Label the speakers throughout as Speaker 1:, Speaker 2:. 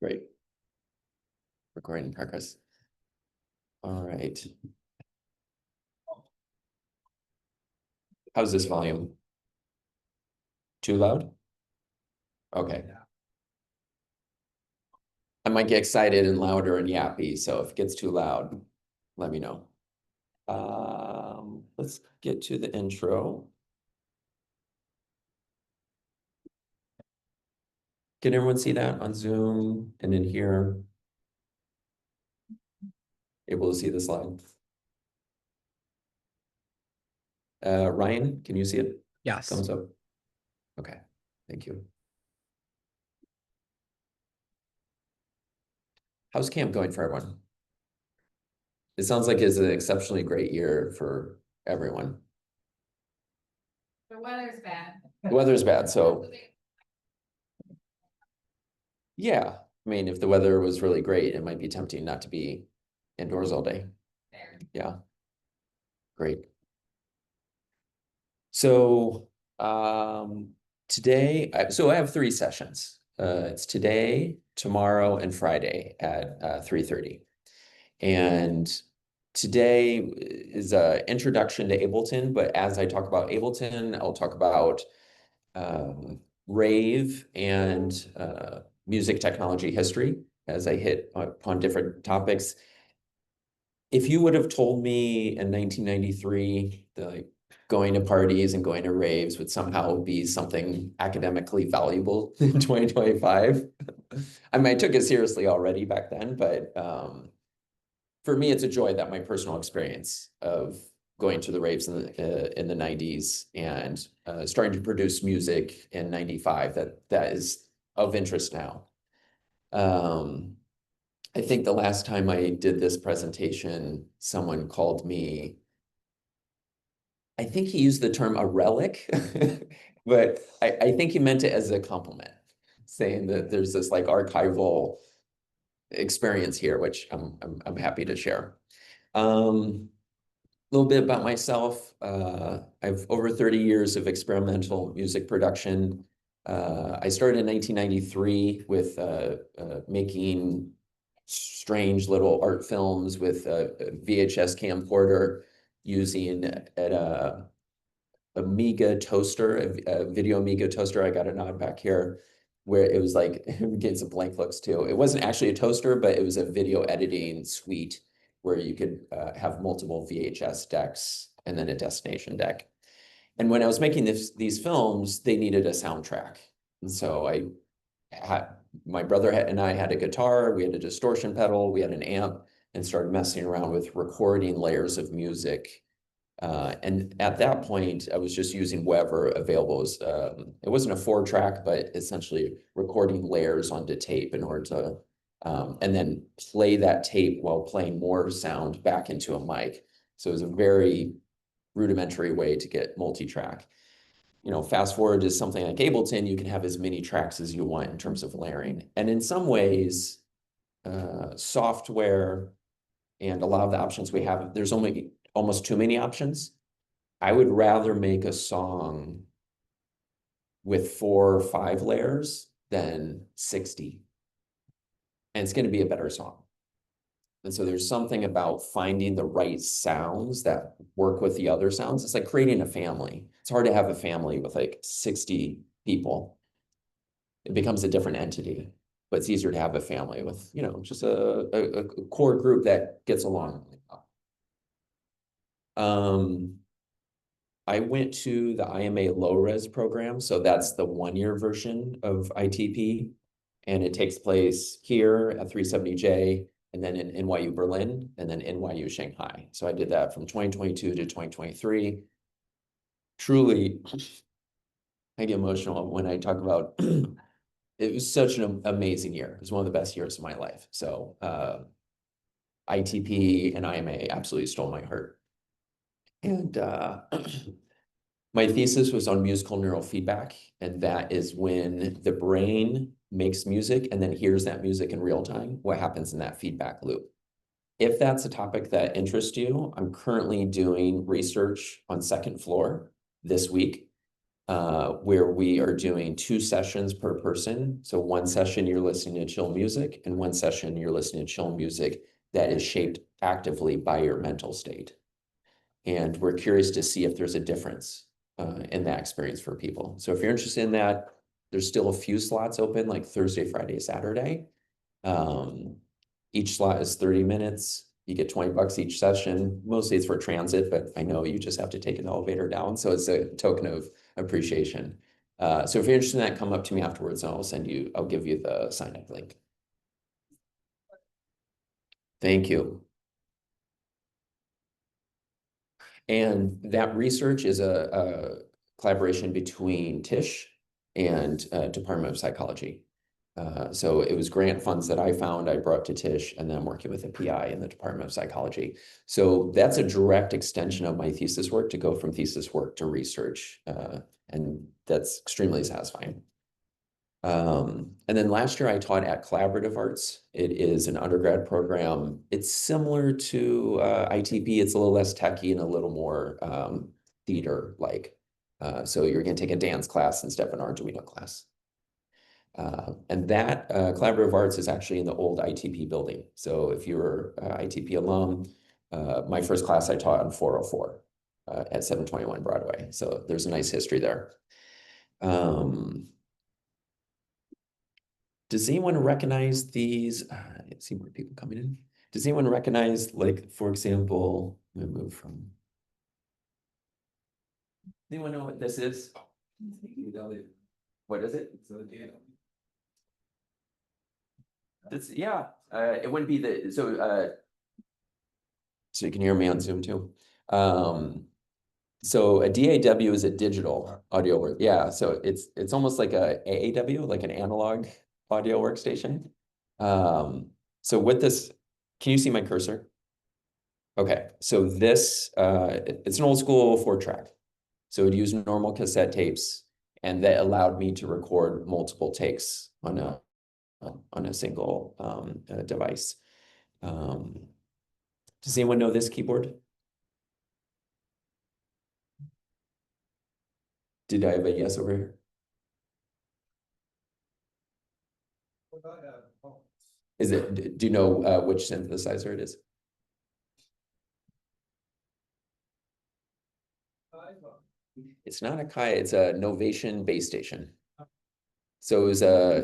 Speaker 1: Great. Recording in progress. All right. How's this volume? Too loud? Okay. I might get excited and louder and yappy, so if it gets too loud, let me know. Let's get to the intro. Can everyone see that on Zoom and in here? Able to see the slide? Ryan, can you see it?
Speaker 2: Yes.
Speaker 1: Thumbs up. Okay, thank you. How's camp going for everyone? It sounds like it's an exceptionally great year for everyone.
Speaker 3: The weather's bad.
Speaker 1: The weather's bad, so yeah. I mean, if the weather was really great, it might be tempting not to be indoors all day.
Speaker 3: Fair.
Speaker 1: Yeah. Great. So today, so I have 3 sessions. It's today, tomorrow, and Friday at 3:30. And today is an introduction to Ableton, but as I talk about Ableton, I'll talk about Rave and music technology history as I hit upon different topics. If you would have told me in 1993 that going to parties and going to raves would somehow be something academically valuable in 2025, I mean, I took it seriously already back then, but for me, it's a joy that my personal experience of going to the raves in the 90s and starting to produce music in 95, that is of interest now. I think the last time I did this presentation, someone called me, I think he used the term a relic, but I think he meant it as a compliment, saying that there's this like archival experience here, which I'm happy to share. A little bit about myself. I've over 30 years of experimental music production. I started in 1993 with making strange little art films with a VHS camcorder using a Amiga toaster, a video Amiga toaster. I got a nod back here where it was like, getting some blank looks too. It wasn't actually a toaster, but it was a video editing suite where you could have multiple VHS decks and then a destination deck. And when I was making these films, they needed a soundtrack. And so my brother and I had a guitar, we had a distortion pedal, we had an amp, and started messing around with recording layers of music. And at that point, I was just using whatever available. It wasn't a 4-track, but essentially recording layers onto tape in order to, and then play that tape while playing more sound back into a mic. So it was a very rudimentary way to get multi-track. You know, fast forward to something like Ableton, you can have as many tracks as you want in terms of layering. And in some ways, software and a lot of the options we have, there's only almost too many options. I would rather make a song with 4 or 5 layers than 60. And it's going to be a better song. And so there's something about finding the right sounds that work with the other sounds. It's like creating a family. It's hard to have a family with like 60 people. It becomes a different entity, but it's easier to have a family with, you know, just a core group that gets along. I went to the IMA low res program. So that's the 1-year version of ITP. And it takes place here at 370J and then in NYU Berlin and then NYU Shanghai. So I did that from 2022 to 2023. Truly, I get emotional when I talk about it was such an amazing year. It was one of the best years of my life. So ITP and IMA absolutely stole my heart. And my thesis was on musical neural feedback, and that is when the brain makes music and then hears that music in real time, what happens in that feedback loop. If that's a topic that interests you, I'm currently doing research on Second Floor this week. where we are doing 2 sessions per person. So one session you're listening to chill music, and one session you're listening to chill music that is shaped actively by your mental state. And we're curious to see if there's a difference in that experience for people. So if you're interested in that, there's still a few slots open, like Thursday, Friday, Saturday. Each slot is 30 minutes. You get $20 each session. Mostly it's for transit, but I know you just have to take an elevator down. So it's a token of appreciation. So if you're interested in that, come up to me afterwards and I'll give you the sign up link. Thank you. And that research is a collaboration between Tisch and Department of Psychology. So it was grant funds that I found, I brought to Tisch, and then I'm working with a PI in the Department of Psychology. So that's a direct extension of my thesis work, to go from thesis work to research. And that's extremely satisfying. And then last year I taught at Collaborative Arts. It is an undergrad program. It's similar to ITP. It's a little less techy and a little more theater-like. So you're going to take a dance class instead of an Arduino class. And that Collaborative Arts is actually in the old ITP building. So if you're ITP alum, my first class I taught on 404 at 721 Broadway. So there's a nice history there. Does anyone recognize these? I see more people coming in. Does anyone recognize, like, for example, let me move from. Anyone know what this is? What is it? This, yeah, it wouldn't be the, so you can hear me on Zoom too. So a DAW is a digital audio work. Yeah, so it's almost like a AAW, like an analog audio workstation. So with this, can you see my cursor? Okay, so this, it's an old school 4-track. So it used normal cassette tapes, and that allowed me to record multiple takes on a single device. Does anyone know this keyboard? Did I have a yes over here? Is it, do you know which synthesizer it is? It's not a Kai, it's a Novation base station. So it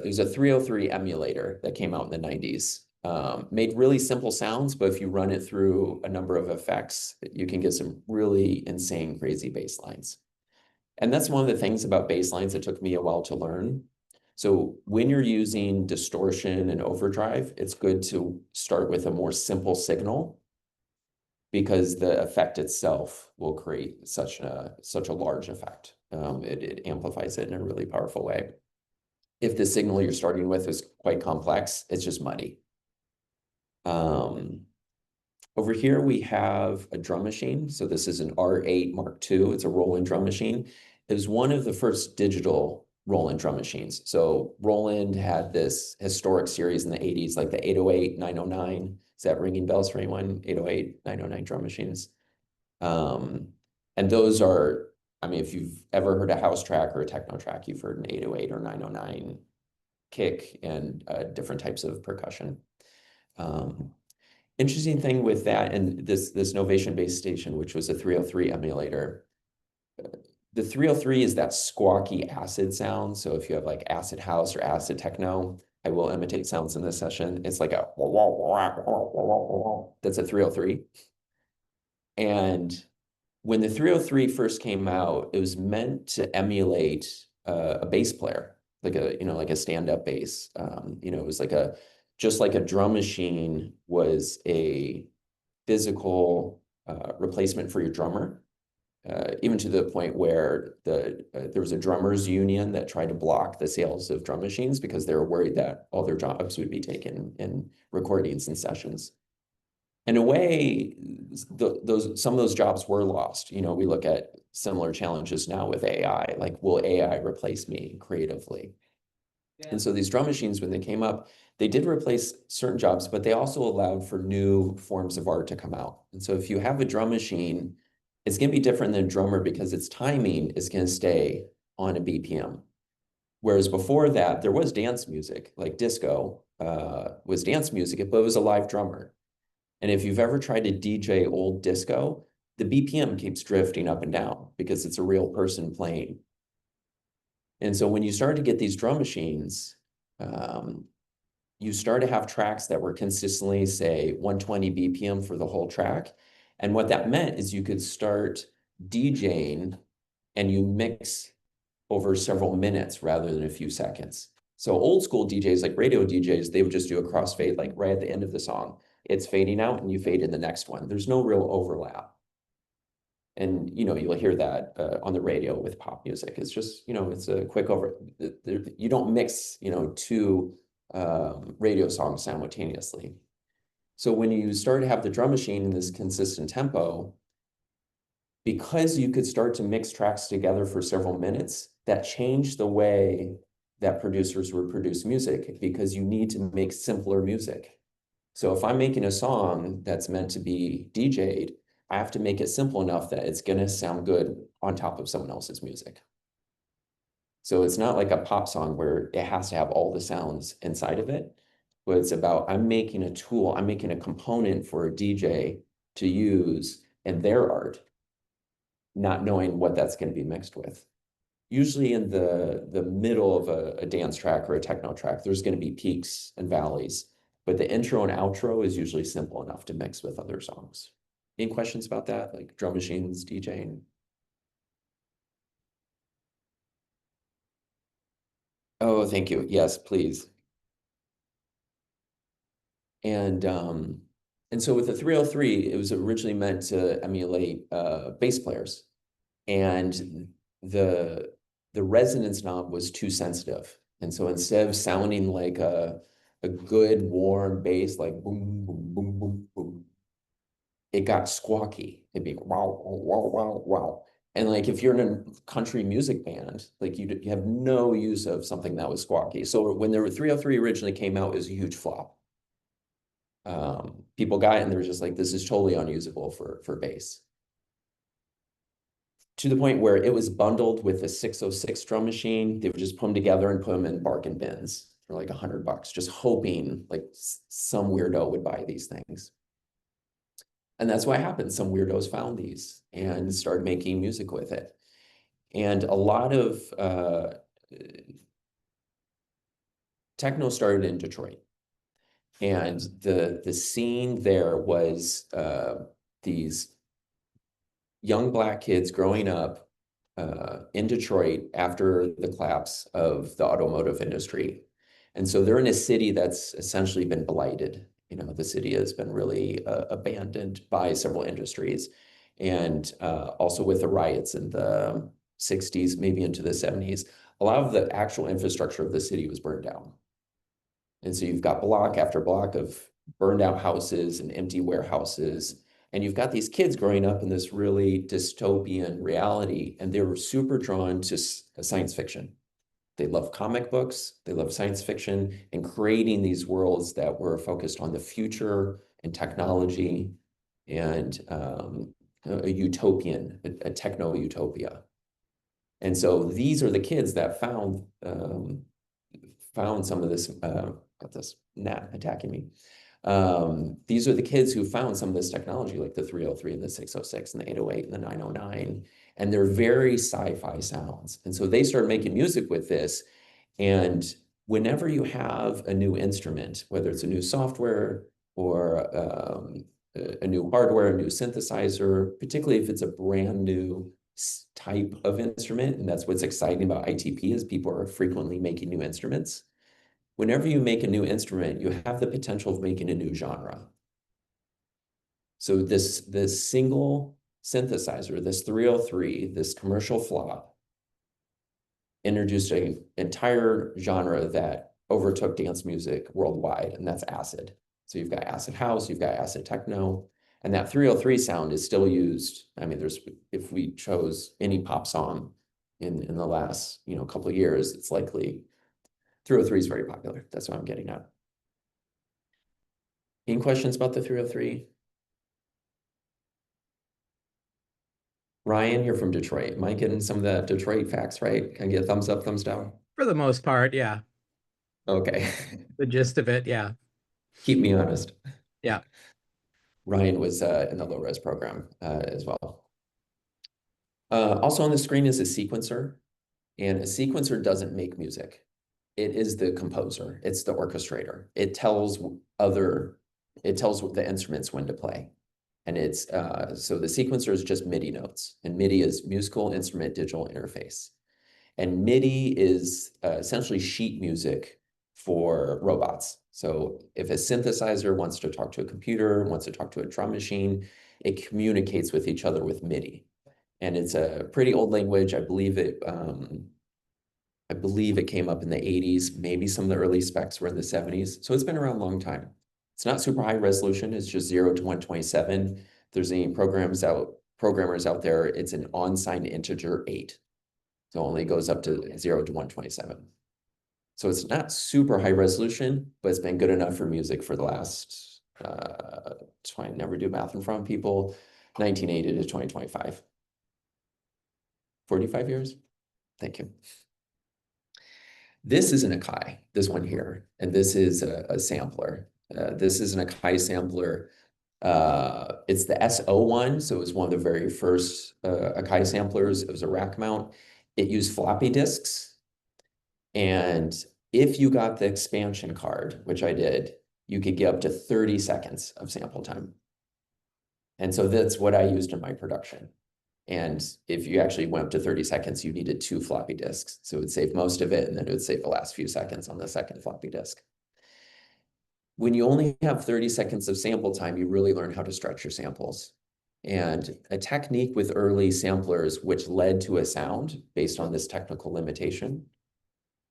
Speaker 1: was a 303 emulator that came out in the 90s. Made really simple sounds, but if you run it through a number of effects, you can get some really insane, crazy bass lines. And that's one of the things about bass lines that took me a while to learn. So when you're using distortion and overdrive, it's good to start with a more simple signal, because the effect itself will create such a large effect. It amplifies it in a really powerful way. If the signal you're starting with is quite complex, it's just muddy. Over here we have a drum machine. So this is an R8 Mark II. It's a Roland drum machine. It was one of the first digital Roland drum machines. So Roland had this historic series in the 80s, like the 808, 909. Is that ringing bells for anyone? 808, 909 drum machines. And those are, I mean, if you've ever heard a house track or a techno track, you've heard an 808 or 909 kick and different types of percussion. Interesting thing with that and this Novation base station, which was a 303 emulator. The 303 is that squawky acid sound. So if you have like acid house or acid techno, I will imitate sounds in this session. It's like a that's a 303. And when the 303 first came out, it was meant to emulate a bass player, like a stand-up bass. It was like just like a drum machine was a physical replacement for your drummer. Even to the point where there was a drummers union that tried to block the sales of drum machines because they were worried that all their jobs would be taken in recordings and sessions. In a way, some of those jobs were lost. We look at similar challenges now with AI, like, will AI replace me creatively? Yeah. And so these drum machines, when they came up, they did replace certain jobs, but they also allowed for new forms of art to come out. And so if you have a drum machine, it's going to be different than a drummer because its timing is going to stay on a BPM. Whereas before that, there was dance music, like disco was dance music, but it was a live drummer. And if you've ever tried to DJ old disco, the BPM keeps drifting up and down because it's a real person playing. And so when you start to get these drum machines, you start to have tracks that were consistently, say, 120 BPM for the whole track. And what that meant is you could start DJing and you mix over several minutes rather than a few seconds. So old school DJs, like radio DJs, they would just do a crossfade, like right at the end of the song. It's fading out and you fade in the next one. There's no real overlap. And, you'll hear that on the radio with pop music. It's just, it's a quick you don't mix, two radio songs simultaneously. So when you start to have the drum machine in this consistent tempo, because you could start to mix tracks together for several minutes, that changed the way that producers would produce music because you need to make simpler music. So if I'm making a song that's meant to be DJ'd, I have to make it simple enough that it's going to sound good on top of someone else's music. So it's not like a pop song where it has to have all the sounds inside of it, but it's about I'm making a tool, I'm making a component for a DJ to use in their art, not knowing what that's going to be mixed with. Usually in the middle of a dance track or a techno track, there's going to be peaks and valleys, but the intro and outro is usually simple enough to mix with other songs. Any questions about that? Like drum machines, DJing? Oh, thank you. Yes, please. And so with the 303, it was originally meant to emulate bass players. And the resonance knob was too sensitive. And so instead of sounding like a good warm bass, like boom, boom, boom, boom, boom, it got squawky. It'd be wow, wow, wow, wow. And like if you're in a country music band, like you have no use of something that was squawky. So when the 303 originally came out, it was a huge flop. People got it and they were just like, this is totally unusable for bass. To the point where it was bundled with a 606 drum machine. They would just put them together and put them in bargain bins for like $100, just hoping like some weirdo would buy these things. And that's what happened. Some weirdos found these and started making music with it. And a lot of techno started in Detroit. And the scene there was these young Black kids growing up in Detroit after the collapse of the automotive industry. And so they're in a city that's essentially been blighted. The city has been really abandoned by several industries. And also with the riots in the 60s, maybe into the 70s, a lot of the actual infrastructure of the city was burned down. And so you've got block after block of burned out houses and empty warehouses. And you've got these kids growing up in this really dystopian reality, and they were super drawn to science fiction. They love comic books, they love science fiction, and creating these worlds that were focused on the future and technology and a utopian, a techno utopia. And so these are the kids that found some of this, got this gnat attacking me. These are the kids who found some of this technology, like the 303 and the 606 and the 808 and the 909, and they're very sci-fi sounds. And so they started making music with this. And whenever you have a new instrument, whether it's a new software or a new hardware, a new synthesizer, particularly if it's a brand new type of instrument, and that's what's exciting about ITP is people are frequently making new instruments. Whenever you make a new instrument, you have the potential of making a new genre. So this single synthesizer, this 303, this commercial flop, introduced an entire genre that overtook dance music worldwide, and that's acid. So you've got acid house, you've got acid techno, and that 303 sound is still used. I mean, if we chose any pop song in the last couple of years, it's likely 303 is very popular. That's what I'm getting at. Any questions about the 303? Ryan, you're from Detroit. Am I getting some of the Detroit facts right? Can I get a thumbs up, thumbs down?
Speaker 2: For the most part, yeah.
Speaker 1: Okay.
Speaker 2: The gist of it, yeah.
Speaker 1: Keep me honest.
Speaker 2: Yeah.
Speaker 1: Ryan was in the low res program as well. Also on the screen is a sequencer, and a sequencer doesn't make music. It is the composer. It's the orchestrator. It tells the instruments when to play. And it's so the sequencer is just MIDI notes, and MIDI is musical instrument digital interface. And MIDI is essentially sheet music for robots. So if a synthesizer wants to talk to a computer, wants to talk to a drum machine, it communicates with each other with MIDI. And it's a pretty old language. I believe it came up in the 80s. Maybe some of the early specs were in the 70s. So it's been around a long time. It's not super high resolution. It's just 0 to 127. If there's any programmers out there, it's an unsigned integer 8. So it only goes up to 0 to 127. So it's not super high resolution, but it's been good enough for music for the last, try and never do math in front of people, 1980 to 2025. 45 years? Thank you. This is an Akai, this one here, and this is a sampler. This is an Akai sampler. It's the SO1, so it was one of the very first Akai samplers. It was a rack mount. It used floppy disks. And if you got the expansion card, which I did, you could get up to 30 seconds of sample time. And so that's what I used in my production. And if you actually went up to 30 seconds, you needed 2 floppy disks. So it would save most of it, and then it would save the last few seconds on the second floppy disk. When you only have 30 seconds of sample time, you really learn how to stretch your samples. And a technique with early samplers, which led to a sound based on this technical limitation,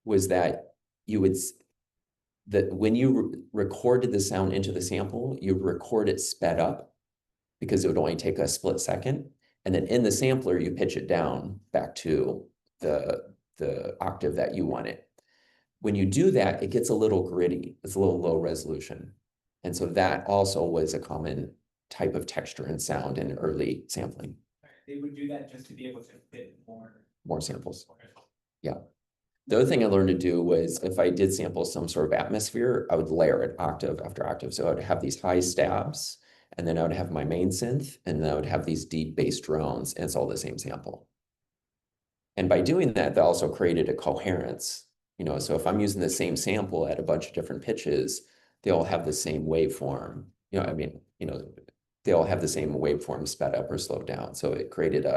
Speaker 1: was that when you recorded the sound into the sample, you record it sped up because it would only take a split second. And then in the sampler, you pitch it down back to the octave that you want it. When you do that, it gets a little gritty. It's a little low resolution. And so that also was a common type of texture and sound in early sampling.
Speaker 4: They would do that just to be able to fit
Speaker 1: More samples. Yeah. The other thing I learned to do was if I did sample some sort of atmosphere, I would layer it octave after octave. So I would have these high stabs, and then I would have my main synth, and then I would have these deep bass drones, and it's all the same sample. And by doing that, that also created a coherence. So if I'm using the same sample at a bunch of different pitches, they all have the same waveform. They all have the same waveform sped up or slowed down. So it created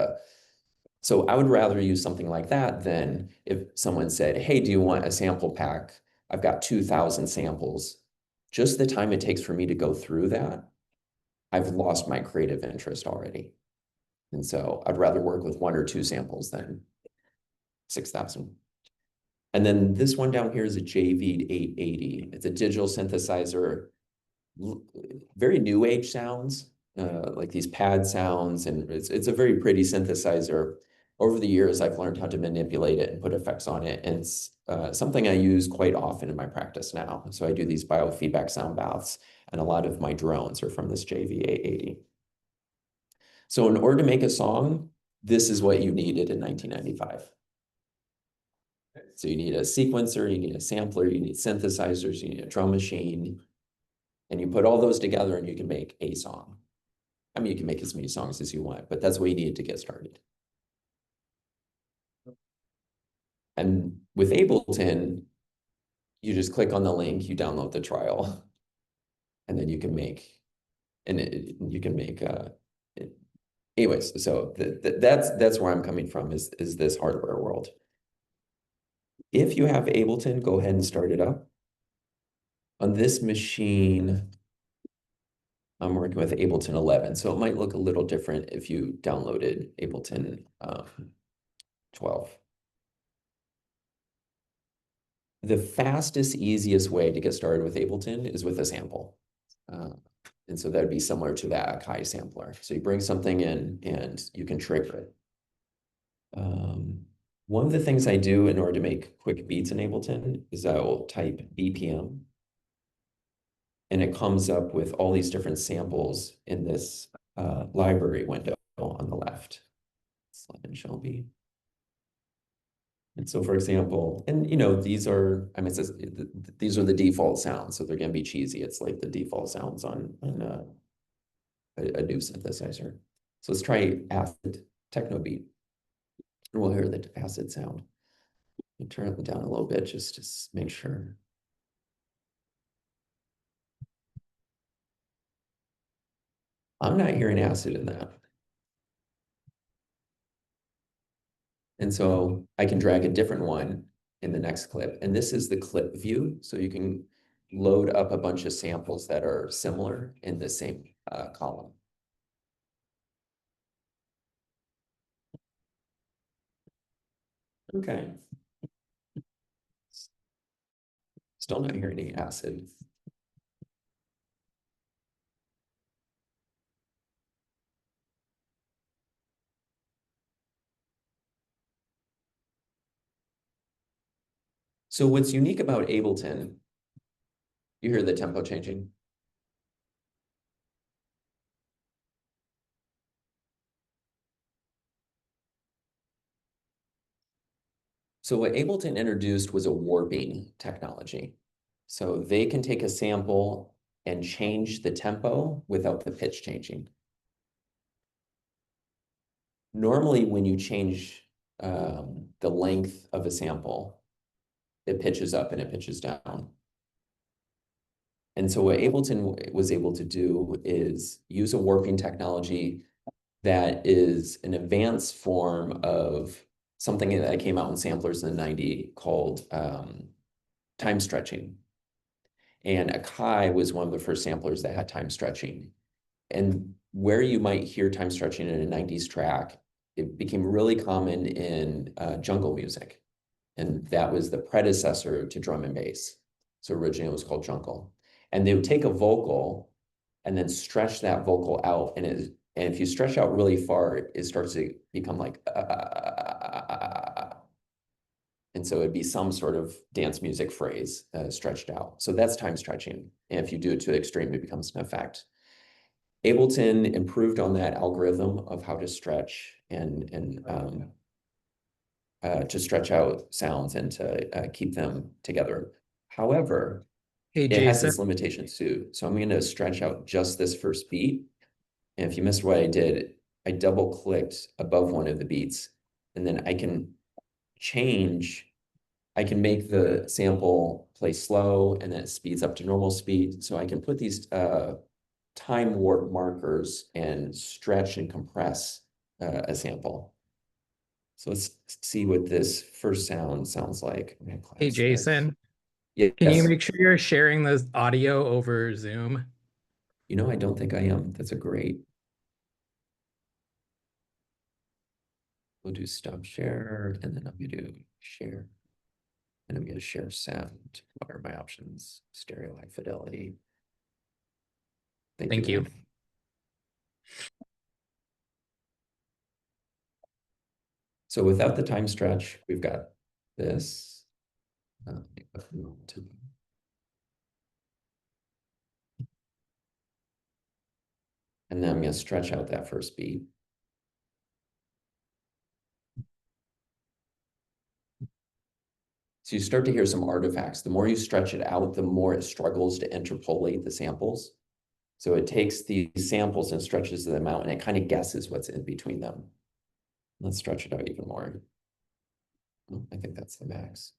Speaker 1: so I would rather use something like that than if someone said, hey, do you want a sample pack? I've got 2,000 samples. Just the time it takes for me to go through that, I've lost my creative interest already. And so I'd rather work with 1 or 2 samples than 6,000. And then this one down here is a JV 880. It's a digital synthesizer, very new age sounds, like these pad sounds, and it's a very pretty synthesizer. Over the years, I've learned how to manipulate it and put effects on it, and it's something I use quite often in my practice now. So I do these biofeedback sound baths, and a lot of my drones are from this JV 880. So in order to make a song, this is what you needed in 1995. So you need a sequencer, you need a sampler, you need synthesizers, you need a drum machine, and you put all those together and you can make a song. I mean, you can make as many songs as you want, but that's what you need to get started. And with Ableton, you just click on the link, you download the trial, and then you can make, anyways, so that's where I'm coming from is this hardware world. If you have Ableton, go ahead and start it up. On this machine, I'm working with Ableton 11, so it might look a little different if you downloaded Ableton 12. The fastest, easiest way to get started with Ableton is with a sample. And so that'd be similar to that Akai sampler. So you bring something in and you can trigger it. One of the things I do in order to make quick beats in Ableton is I will type BPM, and it comes up with all these different samples in this library window on the left. Sled and Shelby. And so, for example, and you know, these are, I mean, it says these are the default sounds, so they're gonna be cheesy. It's like the default sounds on a new synthesizer. So let's try acid techno beat. And we'll hear the acid sound. And turn it down a little bit just to make sure. I'm not hearing acid in that. And so I can drag a different one in the next clip. And this is the clip view. So you can load up a bunch of samples that are similar in the same column. Okay. Still not hearing any acid. So what's unique about Ableton, you hear the tempo changing? So what Ableton introduced was a warping technology. So they can take a sample and change the tempo without the pitch changing. Normally, when you change the length of a sample, it pitches up and it pitches down. And so what Ableton was able to do is use a warping technology that is an advanced form of something that came out in samplers in the 90s called time stretching. And Akai was one of the first samplers that had time stretching. And where you might hear time stretching in a 90s track, it became really common in jungle music. And that was the predecessor to drum and bass. So originally it was called jungle. And they would take a vocal and then stretch that vocal out. And if you stretch out really far, it starts to become like, and so it'd be some sort of dance music phrase stretched out. So that's time stretching. And if you do it to the extreme, it becomes an effect. Ableton improved on that algorithm of how to stretch and to stretch out sounds and to keep them together. However,
Speaker 2: Hey,
Speaker 1: it has
Speaker 2: Jason.
Speaker 1: its limitations too. So I'm going to stretch out just this first beat. And if you missed what I did, I double clicked above one of the beats, and then I can change. I can make the sample play slow and then it speeds up to normal speed. So I can put these time warp markers and stretch and compress a sample. So let's see what this first sound sounds like.
Speaker 2: Hey, Jason.
Speaker 1: Yes.
Speaker 2: Can you make sure you're sharing this audio over Zoom?
Speaker 1: You know, I don't think I am. That's a great. We'll do stop share, and then I'm going to share. And I'm going to share sound. What are my options? Stereo, high fidelity.
Speaker 2: Thank you.
Speaker 1: So without the time stretch, we've got this. And then I'm going to stretch out that first beat. So you start to hear some artifacts. The more you stretch it out, the more it struggles to interpolate the samples. So it takes these samples and stretches them out, and it kind of guesses what's in between them. Let's stretch it out even more. I think that's the max.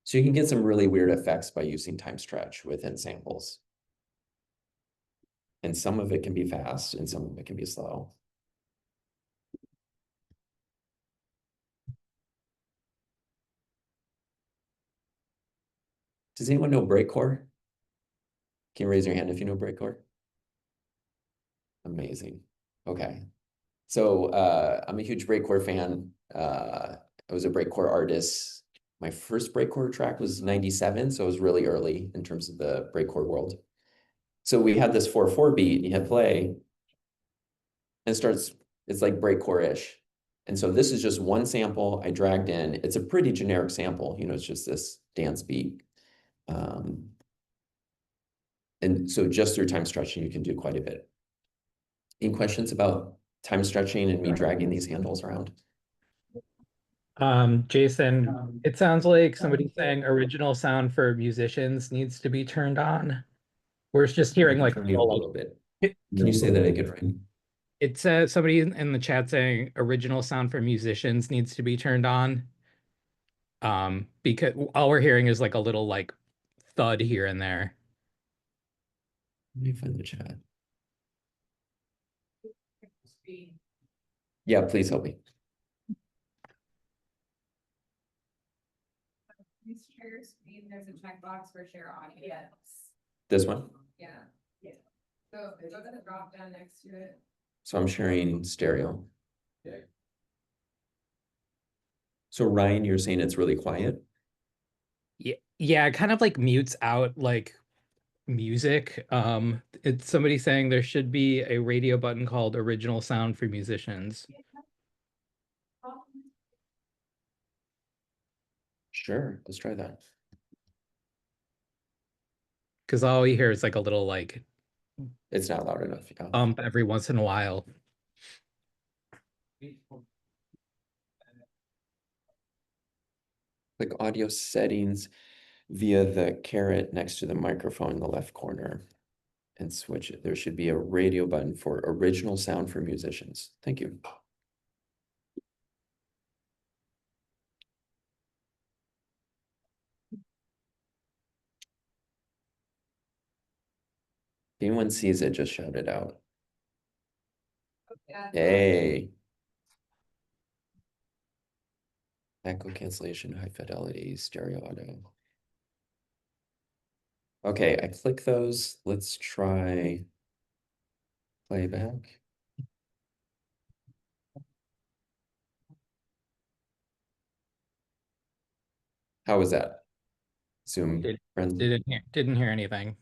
Speaker 1: So you can get some really weird effects by using time stretch within samples. And some of it can be fast and some of it can be slow. Does anyone know breakcore? Can you raise your hand if you know breakcore? Amazing. Okay. So I'm a huge breakcore fan. I was a breakcore artist. My first breakcore track was 97, so it was really early in terms of the breakcore world. So we had this 4/4 beat, and you hit play, and it's like breakcore-ish. And so this is just one sample I dragged in. It's a pretty generic sample, you know, it's just this dance beat. And so just through time stretching, you can do quite a bit. Any questions about time stretching and me dragging these handles around?
Speaker 2: Jason, it sounds like somebody's saying original sound for musicians needs to be turned on. We're just hearing like
Speaker 1: Turn me up a little bit.
Speaker 2: it
Speaker 1: Can you say that again, Ryan?
Speaker 2: it says somebody in the chat saying original sound for musicians needs to be turned on. Because all we're hearing is like a little like thud here and there.
Speaker 1: Let me find the chat. Yeah, please help me.
Speaker 3: Please share your screen. There's a checkbox for share audio. Yes.
Speaker 1: This one?
Speaker 3: Yeah. Yeah. So go to the drop down next to it.
Speaker 1: So I'm sharing stereo. So Ryan, you're saying it's really quiet?
Speaker 2: Yeah, it kind of like mutes out like music. It's somebody saying there should be a radio button called original sound for musicians.
Speaker 1: Sure, let's try that.
Speaker 2: Because all you hear is like a little like
Speaker 1: It's not loud enough. Yeah.
Speaker 2: every once in a while.
Speaker 1: Click audio settings via the caret next to the microphone in the left corner and switch it. There should be a radio button for original sound for musicians. Thank you. If anyone sees it, just shout it out.
Speaker 3: Yeah.
Speaker 1: Hey. Echo cancellation, high fidelity, stereo audio. Okay, I click those. Let's try playback. How was that? Zoom friends.
Speaker 2: Didn't hear anything.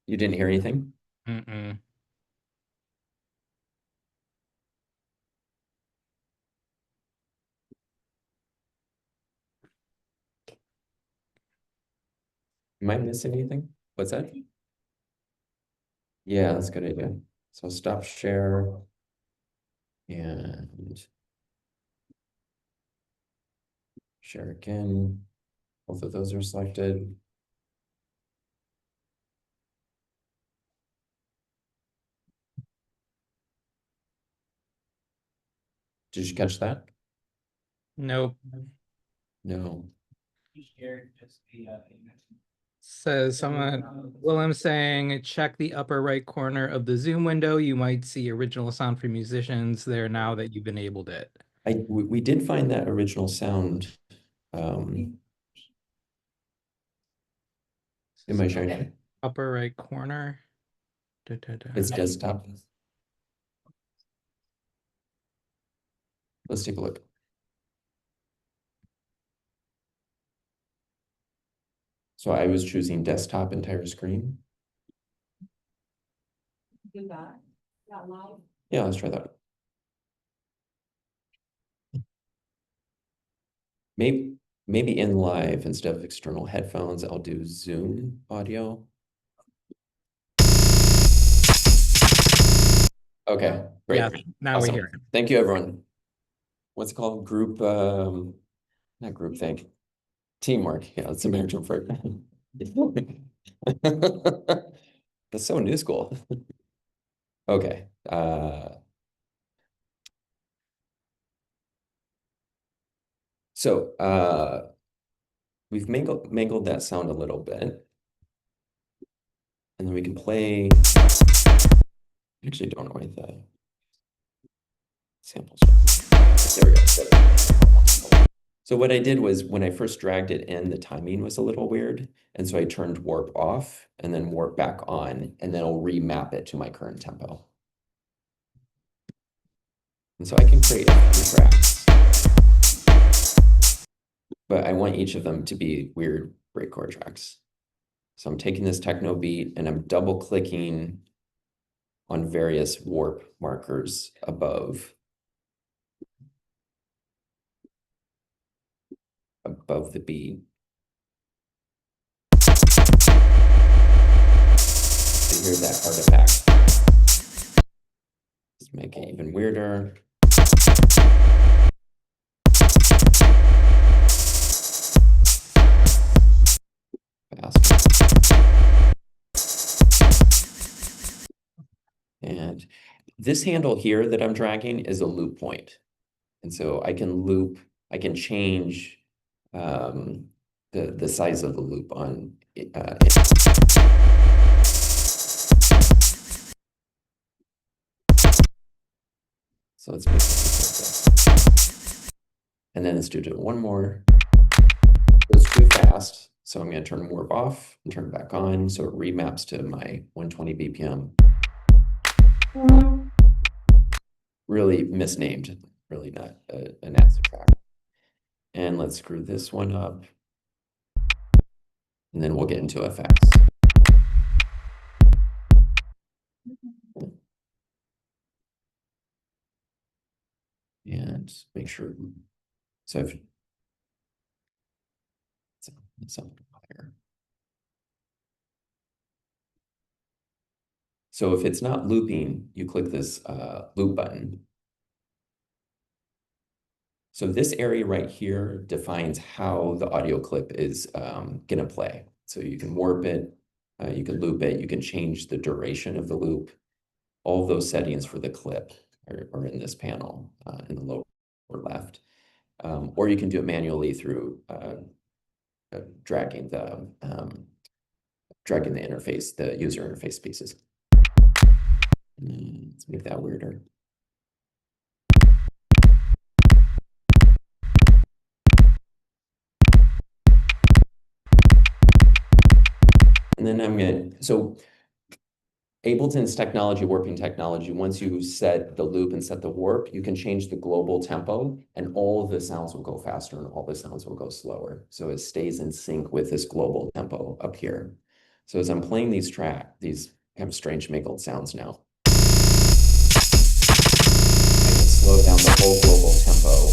Speaker 1: You didn't hear anything?
Speaker 2: Mm-mm.
Speaker 1: Am I missing anything? What's that? Yeah, that's a good idea. So stop share and share again. Both of those are selected. Did you catch that?
Speaker 2: Nope.
Speaker 1: No.
Speaker 4: You shared just the
Speaker 2: Says someone, Willem saying, check the upper right corner of the Zoom window. You might see original sound for musicians there now that you've enabled it.
Speaker 1: We did find that original sound. Am I showing it?
Speaker 2: Upper right corner.
Speaker 1: It's desktop. Let's take a look. So I was choosing desktop entire screen.
Speaker 3: Do that. Not loud.
Speaker 1: Yeah, let's try that. Maybe in live instead of external headphones, I'll do Zoom audio. Okay, great.
Speaker 2: Yeah, now
Speaker 1: Awesome.
Speaker 2: we hear it.
Speaker 1: Thank you, everyone. What's it called? Group, not group think. Teamwork. Yeah, it's American for it. That's so new school. Okay. So we've mangled that sound a little bit. And then we can play. I actually don't know why the samples. There we go. So what I did was when I first dragged it in, the timing was a little weird. And so I turned warp off and then warp back on, and then I'll remap it to my current tempo. And so I can create a few tracks. But I want each of them to be weird breakcore tracks. So I'm taking this techno beat and I'm double clicking on various warp markers above the beat. So here's that artifact. Let's make it even weirder. Faster. And this handle here that I'm dragging is a loop point. And so I can loop, I can change the size of the loop on so let's make this like this. And then let's do one more. It's too fast, so I'm going to turn warp off and turn it back on, so it remaps to my 120 BPM. Really misnamed, really not an acid track. And let's screw this one up. And then we'll get into effects. And make sure, so if something higher. So if it's not looping, you click this loop button. So this area right here defines how the audio clip is gonna play. So you can warp it, you can loop it, you can change the duration of the loop. All of those settings for the clip are in this panel in the lower left. Or you can do it manually through dragging the interface, the user interface pieces. Let's make that weirder. And then I'm gonna, so Ableton's technology, warping technology, once you set the loop and set the warp, you can change the global tempo and all of the sounds will go faster and all the sounds will go slower. So it stays in sync with this global tempo up here. So as I'm playing these these kind of strange mingled sounds now, I can slow down the whole global tempo.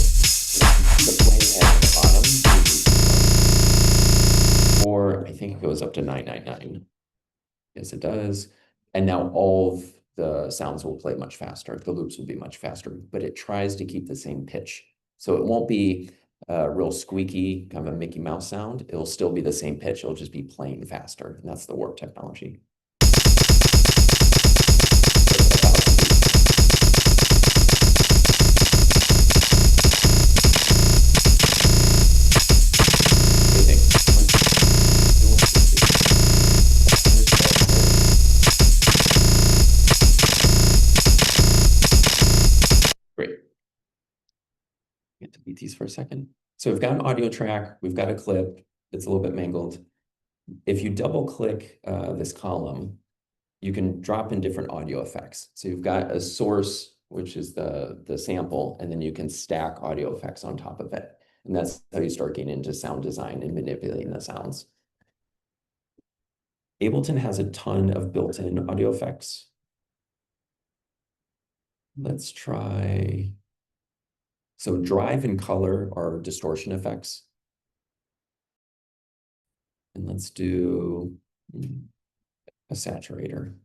Speaker 1: The playing head at the bottom, or I think it goes up to 999. Yes, it does. And now all of the sounds will play much faster. The loops will be much faster, but it tries to keep the same pitch. So it won't be a real squeaky, kind of a Mickey Mouse sound. It'll still be the same pitch. It'll just be playing faster. And that's the warp technology. Delete these for a second. So we've got an audio track, we've got a clip, it's a little bit mangled. If you double click this column, you can drop in different audio effects. So you've got a source, which is the sample, and then you can stack audio effects on top of it. And that's how you start getting into sound design and manipulating the sounds. Ableton has a ton of built-in audio effects. Let's try. So drive and color are distortion effects. And let's do a saturator.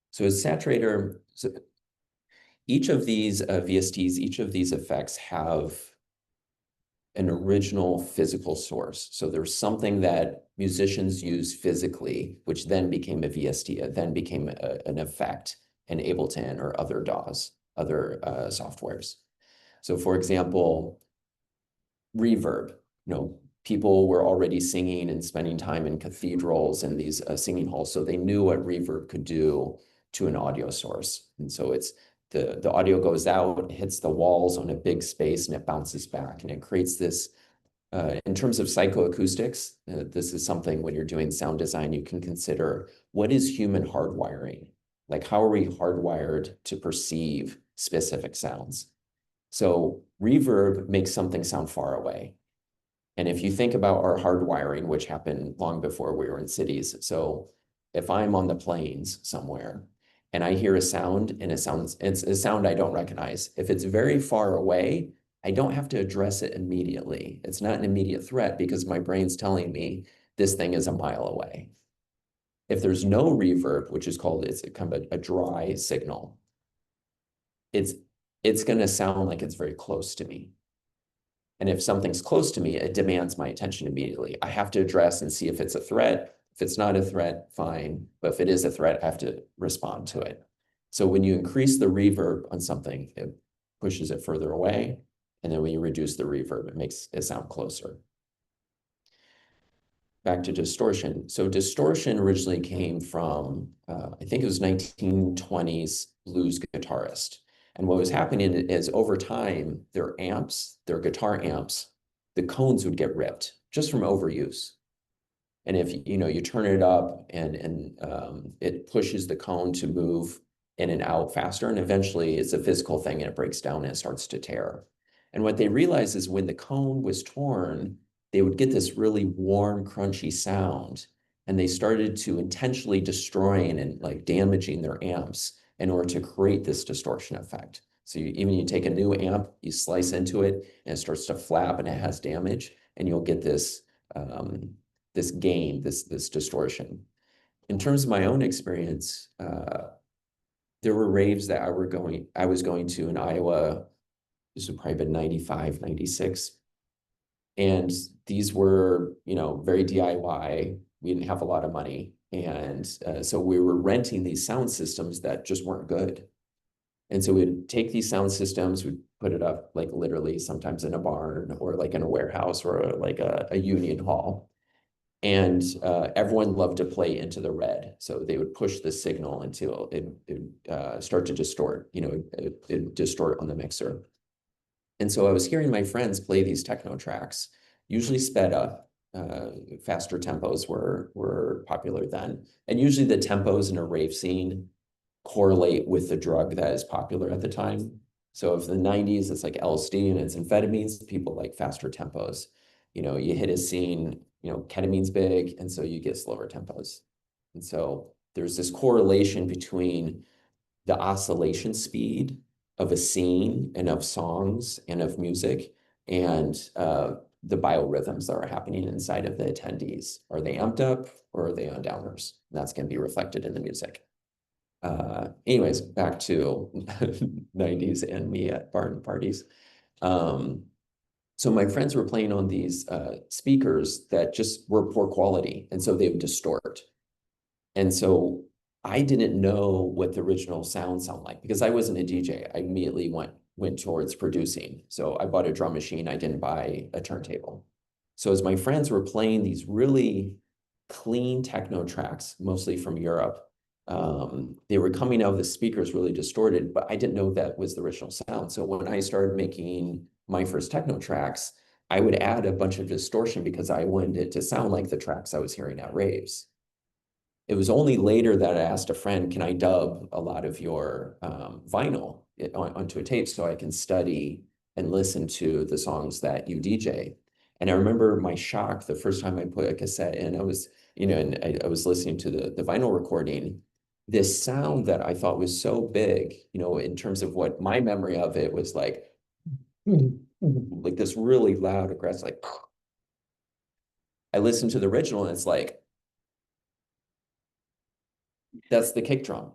Speaker 1: So a saturator, so each of these VSTs, each of these effects have an original physical source. So there's something that musicians use physically, which then became a VST, then became an effect in Ableton or other DAWs, other softwares. So for example, reverb, people were already singing and spending time in cathedrals and these singing halls, so they knew what reverb could do to an audio source. And so it's the audio goes out, hits the walls on a big space, and it bounces back, and it creates this, in terms of psychoacoustics, this is something when you're doing sound design, you can consider what is human hardwiring? Like, how are we hardwired to perceive specific sounds? So reverb makes something sound far away. And if you think about our hardwiring, which happened long before we were in cities, so if I'm on the plains somewhere and I hear a sound and it's a sound I don't recognize, if it's very far away, I don't have to address it immediately. It's not an immediate threat because my brain's telling me this thing is a mile away. If there's no reverb, which is called, it's kind of a dry signal, it's going to sound like it's very close to me. And if something's close to me, it demands my attention immediately. I have to address and see if it's a threat. If it's not a threat, fine. But if it is a threat, I have to respond to it. So when you increase the reverb on something, it pushes it further away. And then when you reduce the reverb, it makes it sound closer. Back to distortion. So distortion originally came from, I think it was 1920s blues guitarist. And what was happening is over time, their amps, their guitar amps, the cones would get ripped just from overuse. And if you turn it up and it pushes the cone to move in and out faster, and eventually it's a physical thing and it breaks down and it starts to tear. And what they realized is when the cone was torn, they would get this really warm, crunchy sound. And they started to intentionally destroying and like damaging their amps in order to create this distortion effect. So you take a new amp, you slice into it, and it starts to flap and it has damage, and you'll get this this gain, this distortion. In terms of my own experience, there were raves that I was going to in Iowa. This would probably been 95, 96. And these were, very DIY. We didn't have a lot of money. And so we were renting these sound systems that just weren't good. And so we'd take these sound systems, we'd put it up like literally sometimes in a barn or like in a warehouse or like a union hall. And everyone loved to play into the red. So they would push the signal until it start to distort, it distort on the mixer. And so I was hearing my friends play these techno tracks, usually sped up. Faster tempos were popular then. And usually the tempos in a rave scene correlate with the drug that is popular at the time. So if the 90s, it's like LSD and it's amphetamines, people like faster tempos. You hit a scene, ketamine's big, and so you get slower tempos. And so there's this correlation between the oscillation speed of a scene and of songs and of music and the biorhythms that are happening inside of the attendees. Are they amped up or are they on downers? And that's going to be reflected in the music. Anyways, back to 90s and me at barn parties. So my friends were playing on these speakers that just were poor quality, and so they would distort. And so I didn't know what the original sound like because I wasn't a DJ. I immediately went towards producing. So I bought a drum machine. I didn't buy a turntable. So as my friends were playing these really clean techno tracks, mostly from Europe, they were coming out of the speakers really distorted, but I didn't know that was the original sound. So when I started making my first techno tracks, I would add a bunch of distortion because I wanted it to sound like the tracks I was hearing at raves. It was only later that I asked a friend, can I dub a lot of your vinyl onto a tape so I can study and listen to the songs that you DJ? And I remember my shock the first time I put a cassette in, I was, I was listening to the vinyl recording, this sound that I thought was so big, in terms of what my memory of it was like this really loud, aggressive, like, I listened to the original and it's like, that's the kick drum.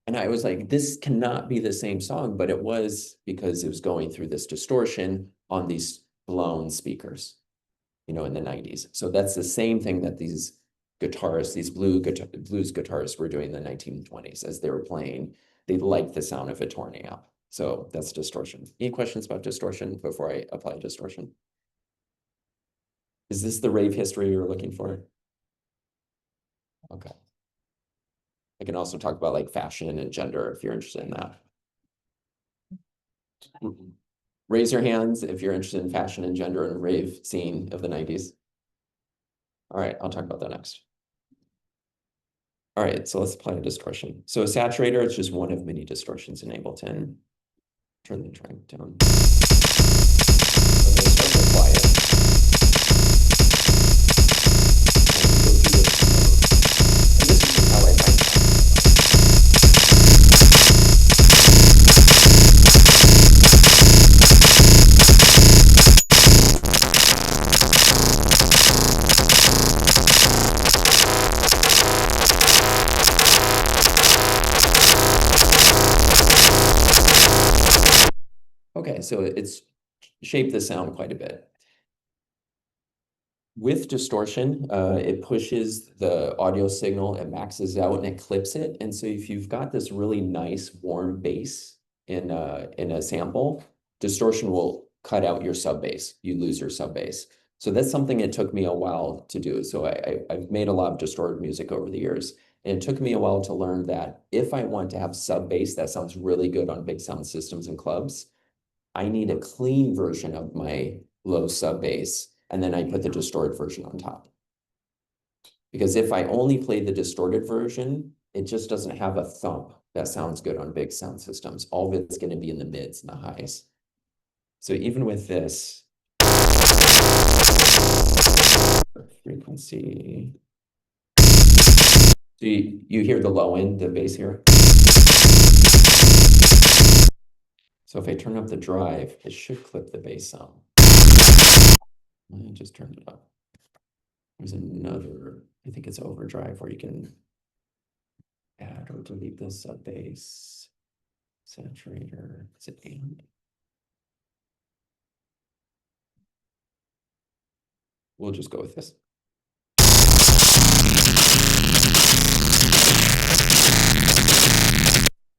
Speaker 1: And I was like, this cannot be the same song, but it was because it was going through this distortion on these blown speakers, in the 90s. So that's the same thing that these guitarists, these blues guitarists were doing in the 1920s as they were playing. They liked the sound of a torn amp. So that's distortion. Any questions about distortion before I apply distortion? Is this the rave history you're looking for? Okay. I can also talk about like fashion and gender if you're interested in that. Raise your hands if you're interested in fashion and gender and rave scene of the 90s. All right, I'll talk about that next. All right, so let's apply a distortion. So a saturator is just one of many distortions in Ableton. Turn the track down. Okay, start to apply it. And this is how I find delay. So it's shaped the sound quite a bit. With distortion, it pushes the audio signal, it maxes out and it clips it. And so if you've got this really nice warm bass in a sample, distortion will cut out your sub bass. You lose your sub bass. So that's something it took me a while to do. So I've made a lot of distorted music over the years. And it took me a while to learn that if I want to have sub bass that sounds really good on big sound systems and clubs, I need a clean version of my low sub bass, and then I put the distorted version on top. Because if I only play the distorted version, it just doesn't have a thump that sounds good on big sound systems. All of it's going to be in the mids and the highs. So even with this frequency, so you hear the low end, the bass here. So if I turn up the drive, it should clip the bass some. I just turned it up. There's another, I think it's overdrive, where you can add or delete the sub bass, saturator, is it amp? We'll just go with this.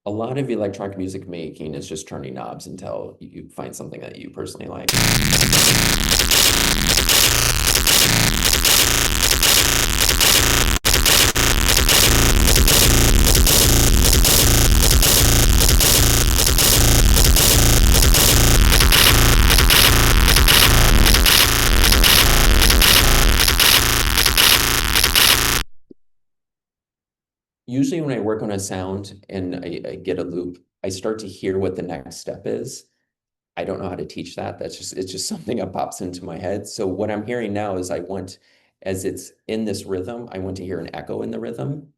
Speaker 1: A lot of electronic music making is just turning knobs until you find something that you personally like. Usually when I work on a sound and I get a loop, I start to hear what the next step is. I don't know how to teach that. It's just something that pops into my head. So what I'm hearing now is as it's in this rhythm, I want to hear an echo in the rhythm.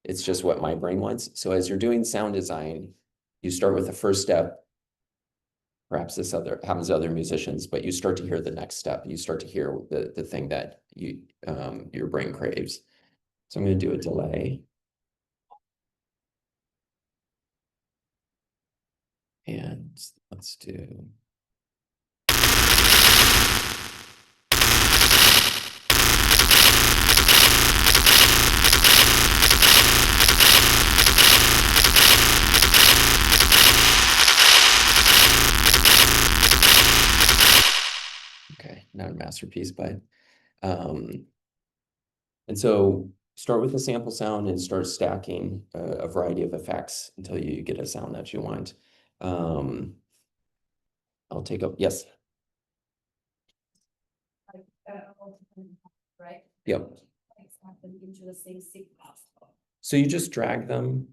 Speaker 1: It's just what my brain wants. So as you're doing sound design, you start with the first step. Perhaps this happens to other musicians, but you start to hear the next step. You start to hear the thing that your brain craves. So I'm going to do a delay. And let's do. Okay, not a masterpiece, but and so start with a sample sound and start stacking a variety of effects until you get a sound that you want. I'll take up, yes.
Speaker 3: Right?
Speaker 1: Yep.
Speaker 3: Into the same sequence.
Speaker 1: So you just drag them.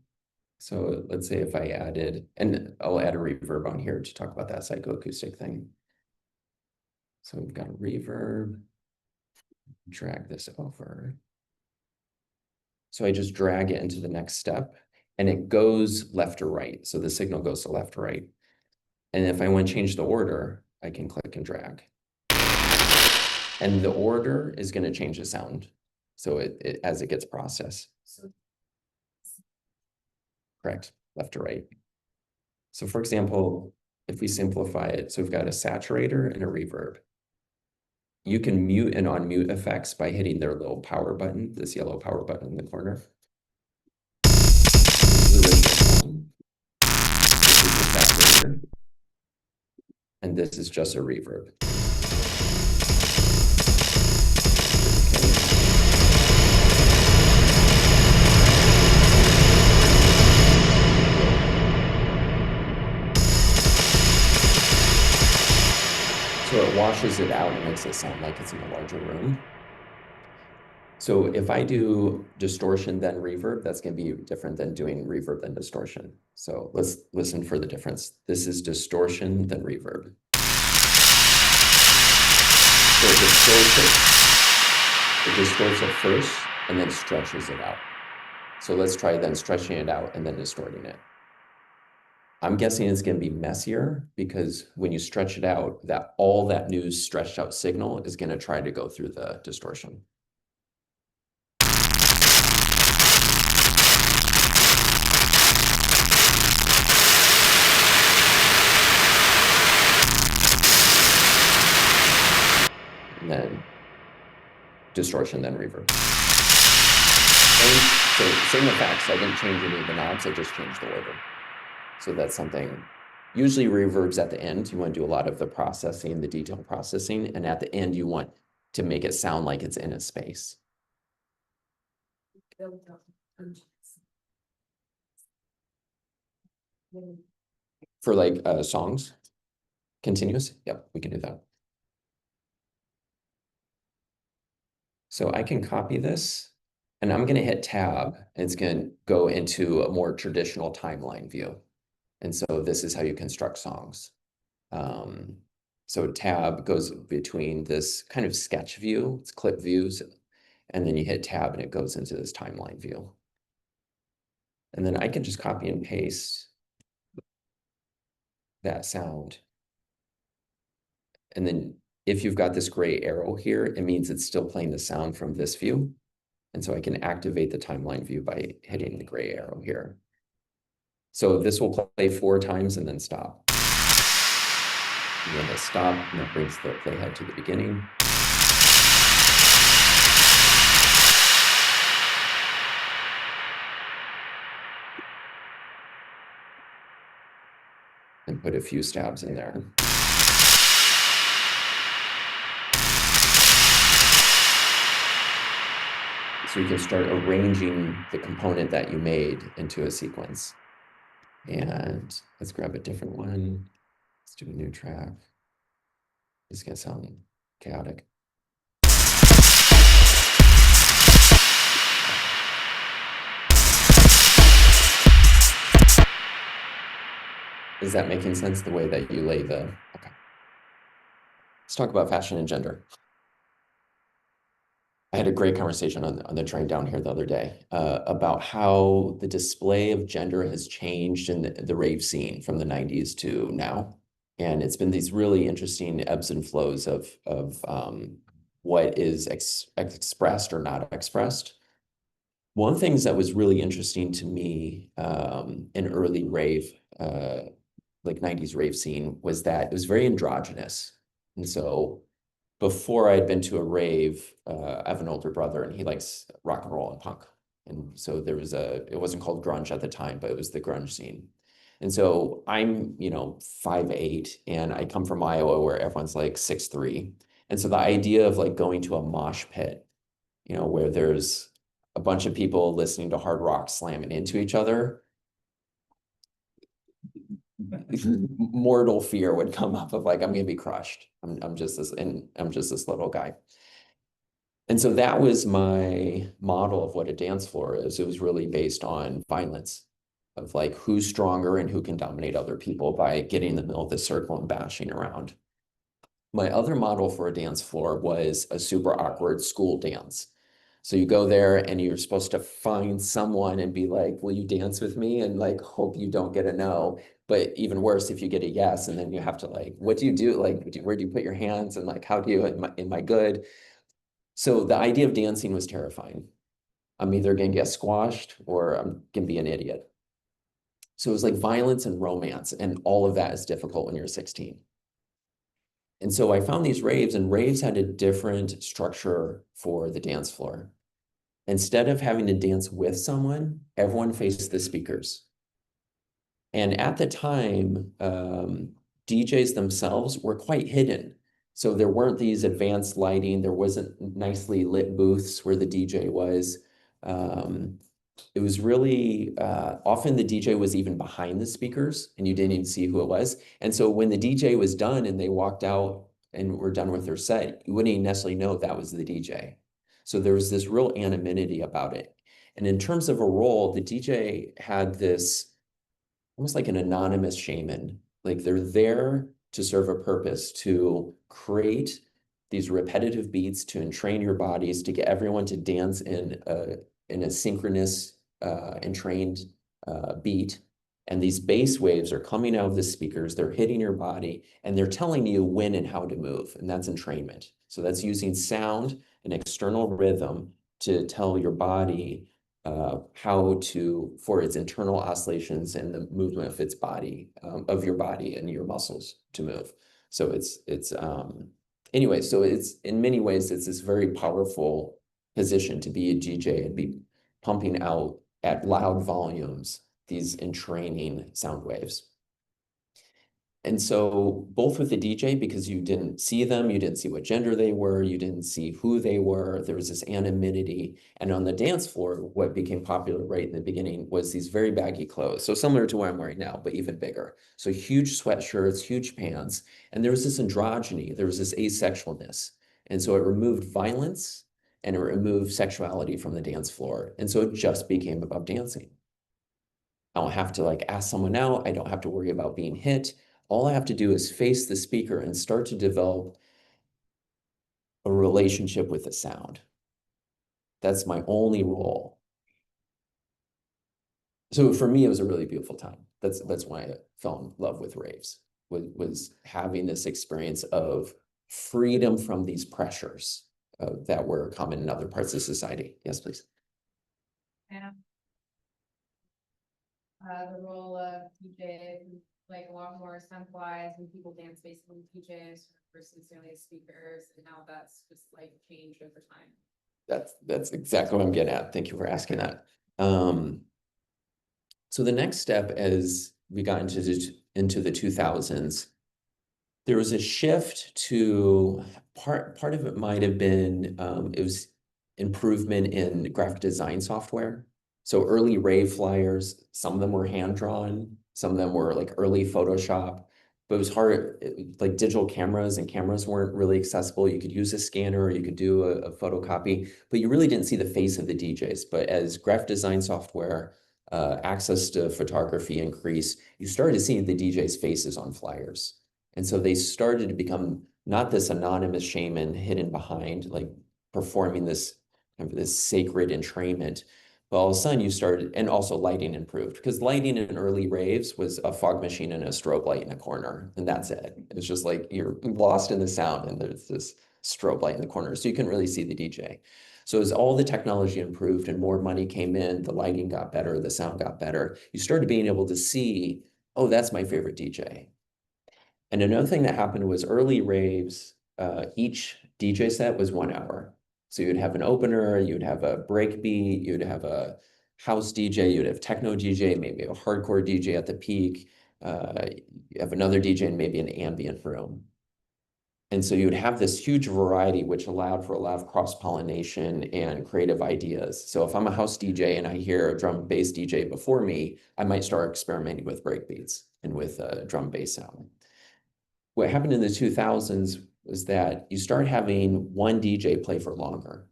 Speaker 1: So let's say if I added, and I'll add a reverb on here to talk about that psychoacoustic thing. So we've got a reverb, drag this over. So I just drag it into the next step and it goes left or right. So the signal goes to left or right. And if I want to change the order, I can click and drag. And the order is going to change the sound. So as it gets processed. Correct, left to right. So for example, if we simplify it, so we've got a saturator and a reverb. You can mute and unmute effects by hitting their little power button, this yellow power button in the corner. This is the original sound. This is the saturator. And this is just a reverb. So it washes it out and makes it sound like it's in a larger room. So if I do distortion then reverb, that's going to be different than doing reverb then distortion. So let's listen for the difference. This is distortion then reverb. So it distorts it first and then stretches it out. So let's try then stretching it out and then distorting it. I'm guessing it's going to be messier because when you stretch it out, all that new stretched out signal is going to try to go through the distortion. and then distortion, then reverb. Same effects. I didn't change any of the knobs. I just changed the order. So that's something. Usually reverbs at the end. You want to do a lot of the processing, the detail processing, and at the end you want to make it sound like it's in a space. For like songs, continuous. Yep, we can do that. So I can copy this and I'm going to hit tab. And it's going to go into a more traditional timeline view. And so this is how you construct songs. So tab goes between this kind of sketch view, it's clip views, and then you hit tab and it goes into this timeline view. And then I can just copy and paste that sound. And then if you've got this gray arrow here, it means it's still playing the sound from this view. And so I can activate the timeline view by hitting the gray arrow here. So this will play 4 times and then stop. And then hit stop, and that brings the playhead to the beginning. And put a few stabs in there. So you can start arranging the component that you made into a sequence. And let's grab a different one. Let's do a new track. It's gonna sound chaotic. Is that making sense, the way that you lay the, okay. Let's talk about fashion and gender. I had a great conversation on the train down here the other day about how the display of gender has changed in the rave scene from the 90s to now. And it's been these really interesting ebbs and flows of what is expressed or not expressed. One of the things that was really interesting to me in early rave, like 90s rave scene, was that it was very androgynous. And so before I'd been to a rave, I have an older brother and he likes rock and roll and punk. And so there was it wasn't called grunge at the time, but it was the grunge scene. And so I'm, 5'8", and I come from Iowa where everyone's like 6'3". And so the idea of like going to a mosh pit, where there's a bunch of people listening to hard rock slamming into each other, mortal fear would come up of like, I'm gonna be crushed. I'm just this little guy. And so that was my model of what a dance floor is. It was really based on violence, of like who's stronger and who can dominate other people by getting in the middle of the circle and bashing around. My other model for a dance floor was a super awkward school dance. So you go there and you're supposed to find someone and be like, will you dance with me? And like, hope you don't get a no. But even worse, if you get a yes, and then you have to like, what do you do? Like, where do you put your hands? And like, how do you, am I good? So the idea of dancing was terrifying. I'm either gonna get squashed or I'm gonna be an idiot. So it was like violence and romance, and all of that is difficult when you're 16. And so I found these raves, and raves had a different structure for the dance floor. Instead of having to dance with someone, everyone faced the speakers. And at the time, DJs themselves were quite hidden. So there weren't these advanced lighting. There wasn't nicely lit booths where the DJ was. It was really, often the DJ was even behind the speakers and you didn't even see who it was. And so when the DJ was done and they walked out and were done with their set, you wouldn't even necessarily know that was the DJ. So there was this real anonymity about it. And in terms of a role, the DJ had this almost like an anonymous shaman. Like they're there to serve a purpose, to create these repetitive beats, to entrain your bodies, to get everyone to dance in a synchronous entrained beat. And these bass waves are coming out of the speakers, they're hitting your body, and they're telling you when and how to move, and that's entrainment. So that's using sound and external rhythm to tell your body how to, for its internal oscillations and the movement of its body, of your body and your muscles to move. So it's anyway, so it's in many ways, it's this very powerful position to be a DJ and be pumping out at loud volumes these entraining sound waves. And so both with the DJ, because you didn't see them, you didn't see what gender they were, you didn't see who they were, there was this anonymity. And on the dance floor, what became popular right in the beginning was these very baggy clothes. So similar to what I'm wearing now, but even bigger. So huge sweatshirts, huge pants. And there was this androgyny, there was this asexualness. And so it removed violence and it removed sexuality from the dance floor. And so it just became about dancing. I don't have to like ask someone out. I don't have to worry about being hit. All I have to do is face the speaker and start to develop a relationship with the sound. That's my only role. So for me, it was a really beautiful time. That's why I fell in love with raves, was having this experience of freedom from these pressures that were common in other parts of society. Yes, please.
Speaker 3: Yeah. The role of DJ, like a lot more synth-wise, and people dance basically DJs versus necessarily speakers, and how that's just like changed over time.
Speaker 1: That's exactly what I'm getting at. Thank you for asking that. So the next step, as we got into the 2000s, there was a shift to part of it might have been it was improvement in graphic design software. So early Rave flyers, some of them were hand-drawn, some of them were like early Photoshop, but it was hard, like digital cameras and cameras weren't really accessible. You could use a scanner or you could do a photocopy, but you really didn't see the face of the DJs. But as graphic design software, access to photography increased, you started seeing the DJs' faces on flyers. And so they started to become not this anonymous shaman hidden behind, like performing this kind of this sacred entrainment, but all of a sudden you started, and also lighting improved, because lighting in early raves was a fog machine and a strobe light in a corner, and that's it. It's just like you're lost in the sound and there's this strobe light in the corner, so you couldn't really see the DJ. So as all the technology improved and more money came in, the lighting got better, the sound got better, you started being able to see, oh, that's my favorite DJ. And another thing that happened was early raves, each DJ set was 1 hour. So you'd have an opener, you'd have a break beat, you'd have a house DJ, you'd have techno DJ, maybe a hardcore DJ at the peak. You have another DJ and maybe an ambient room. And so you'd have this huge variety, which allowed for a lot of cross-pollination and creative ideas. So if I'm a house DJ and I hear a drum bass DJ before me, I might start experimenting with break beats and with drum bass sound. What happened in the 2000s was that you start having one DJ play for longer.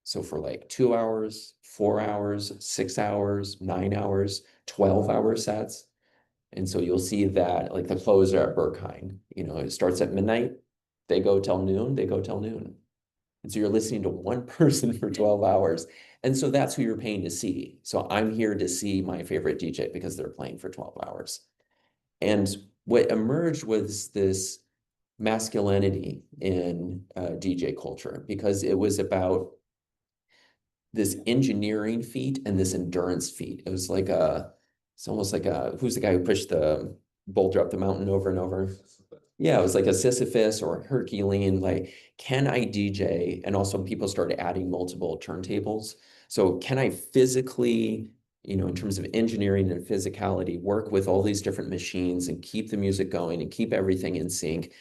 Speaker 1: So for like 2 hours, 4 hours, 6 hours, 9 hours, 12-hour sets. And so you'll see that like the closer at Berghain, it starts at midnight, they go till noon, they go till noon. And so you're listening to one person for 12 hours. And so that's who you're paying to see. So I'm here to see my favorite DJ because they're playing for 12 hours. And what emerged was this masculinity in DJ culture, because it was about this engineering feat and this endurance feat. It was like it's almost like who's the guy who pushed the boulder up the mountain over and over? Yeah, it was like a Sisyphus or a Herculean, like, can I DJ? And also people started adding multiple turntables. So can I physically, in terms of engineering and physicality, work with all these different machines and keep the music going and keep everything in sync?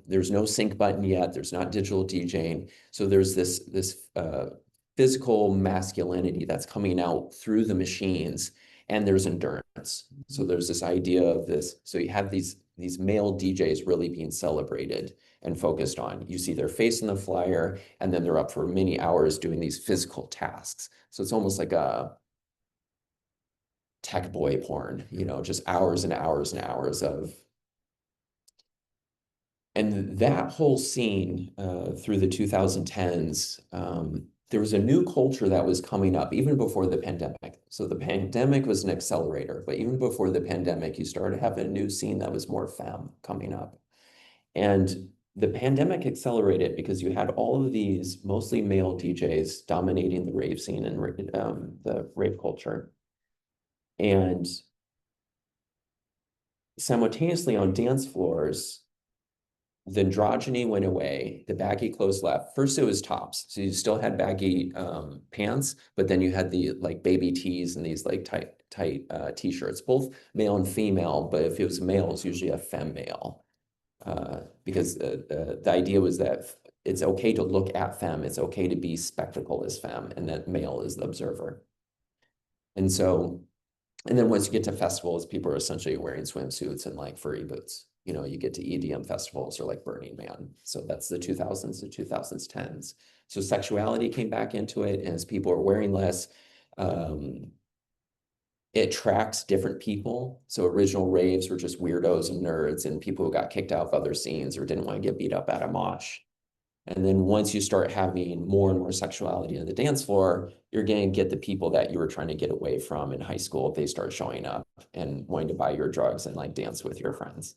Speaker 1: There's no sync button yet. There's not digital DJing. So there's this physical masculinity that's coming out through the machines, and there's endurance. So there's this idea of this. So you have these male DJs really being celebrated and focused on. You see their face in the flyer, and then they're up for many hours doing these physical tasks. So it's almost like a tech boy porn, just hours and hours and hours of. And that whole scene through the 2010s, there was a new culture that was coming up even before the pandemic. So the pandemic was an accelerator, but even before the pandemic, you started having a new scene that was more femme coming up. And the pandemic accelerated because you had all of these mostly male DJs dominating the rave scene and the rave culture. And simultaneously on dance floors, the androgyny went away, the baggy clothes left. First it was tops. So you still had baggy pants, but then you had the like baby tees and these like tight t-shirts, both male and female, but if it was male, it's usually a femme male. Because the idea was that it's okay to look at femme, it's okay to be spectacle as femme, and that male is the observer. And so, and then once you get to festivals, people are essentially wearing swimsuits and like furry boots. You know, you get to EDM festivals or like Burning Man. So that's the 2000s to 2010s. So sexuality came back into it, and as people are wearing less, it attracts different people. So original raves were just weirdos and nerds and people who got kicked out of other scenes or didn't want to get beat up at a mosh. And then once you start having more and more sexuality on the dance floor, you're going to get the people that you were trying to get away from in high school if they start showing up and wanting to buy your drugs and like dance with your friends.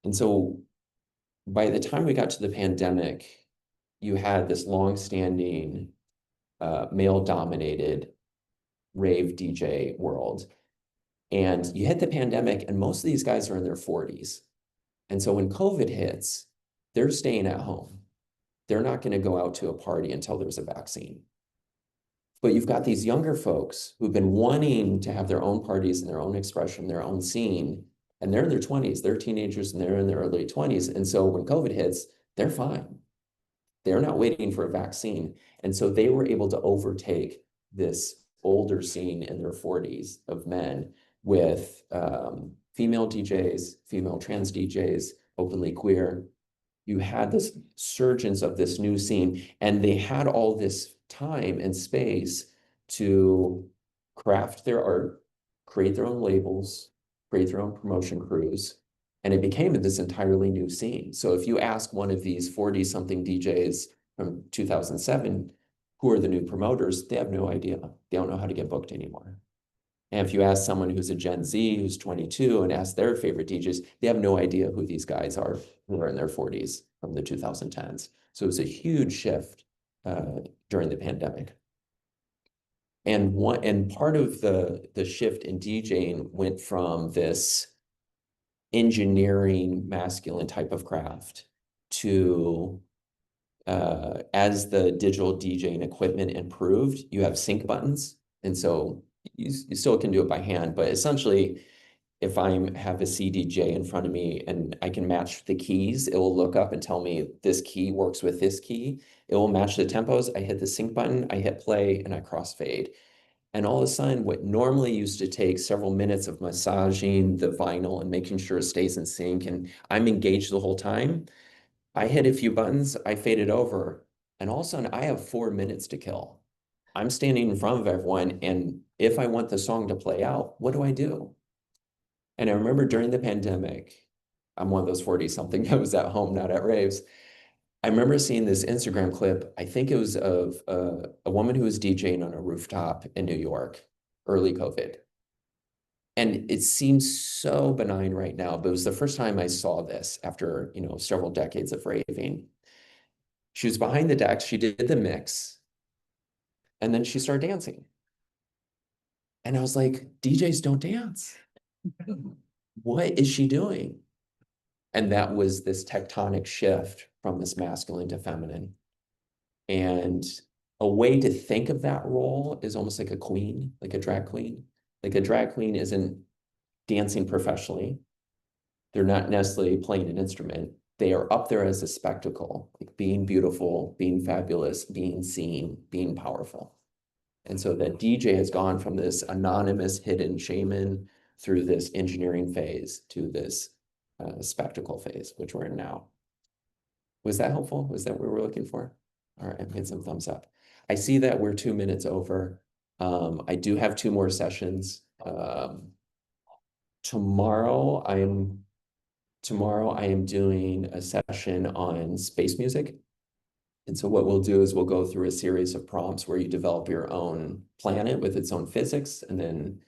Speaker 1: And so by the time we got to the pandemic, you had this long-standing male-dominated rave DJ world. And you hit the pandemic, and most of these guys are in their 40s. And so when COVID hits, they're staying at home. They're not going to go out to a party until there's a vaccine. But you've got these younger folks who've been wanting to have their own parties and their own expression, their own scene, and they're in their 20s, they're teenagers and they're in their early 20s. And so when COVID hits, they're fine. They're not waiting for a vaccine. And so they were able to overtake this older scene in their 40s of men with female DJs, female trans DJs, openly queer. You had this surgence of this new scene, and they had all this time and space to craft their art, create their own labels, create their own promotion crews, and it became this entirely new scene. So if you ask one of these 40-something DJs from 2007, who are the new promoters, they have no idea. They don't know how to get booked anymore. And if you ask someone who's a Gen Z, who's 22, and ask their favorite DJs, they have no idea who these guys are who are in their 40s from the 2010s. So it was a huge shift during the pandemic. And part of the shift in DJing went from this engineering masculine type of craft to as the digital DJing equipment improved, you have sync buttons. And so you still can do it by hand, but essentially, if I have a CDJ in front of me and I can match the keys, it will look up and tell me this key works with this key. It will match the tempos. I hit the sync button, I hit play, and I crossfade. And all of a sudden, what normally used to take several minutes of massaging the vinyl and making sure it stays in sync, and I'm engaged the whole time, I hit a few buttons, I fade it over, and all of a sudden I have 4 minutes to kill. I'm standing in front of everyone, and if I want the song to play out, what do I do? And I remember during the pandemic, I'm one of those 40-something that was at home, not at raves. I remember seeing this Instagram clip, I think it was of a woman who was DJing on a rooftop in New York, early COVID. And it seems so benign right now, but it was the first time I saw this after, several decades of raving. She was behind the decks, she did the mix, and then she started dancing. And I was like, DJs don't dance. What is she doing? And that was this tectonic shift from this masculine to feminine. And a way to think of that role is almost like a queen, like a drag queen. Like a drag queen isn't dancing professionally. They're not necessarily playing an instrument. They are up there as a spectacle, like being beautiful, being fabulous, being seen, being powerful. And so the DJ has gone from this anonymous hidden shaman through this engineering phase to this spectacle phase, which we're in now. Was that helpful? Was that what we're looking for? All right, I've made some thumbs up. I see that we're 2 minutes over. I do have 2 more sessions. Tomorrow I am doing a session on space music. And so what we'll do is we'll go through a series of prompts where you develop your own planet with its own physics. And then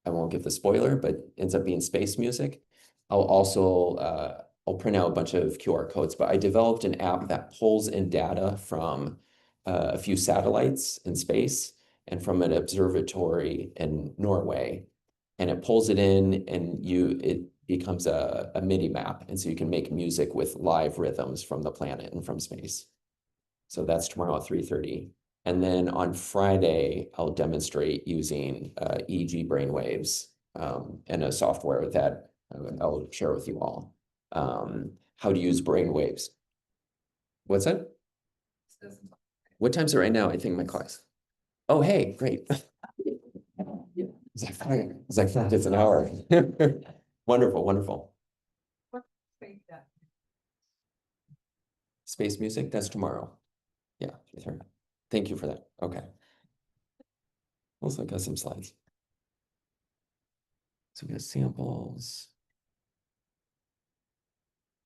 Speaker 1: I won't give the spoiler, but it ends up being space music. I'll also, I'll print out a bunch of QR codes, but I developed an app that pulls in data from a few satellites in space and from an observatory in Norway. And it pulls it in and becomes a MIDI map. And so you can make music with live rhythms from the planet and from space. So that's tomorrow at 3:30. And then on Friday, I'll demonstrate using EEG brainwaves and a software that I'll share with you all. How to use brainwaves. What's that? What time's it right now? I think my class. Oh, hey, great. It's like it's an hour. Wonderful, wonderful. Space music, that's tomorrow. Yeah, 3:30. Thank you for that. Okay. Also got some slides. So we got samples.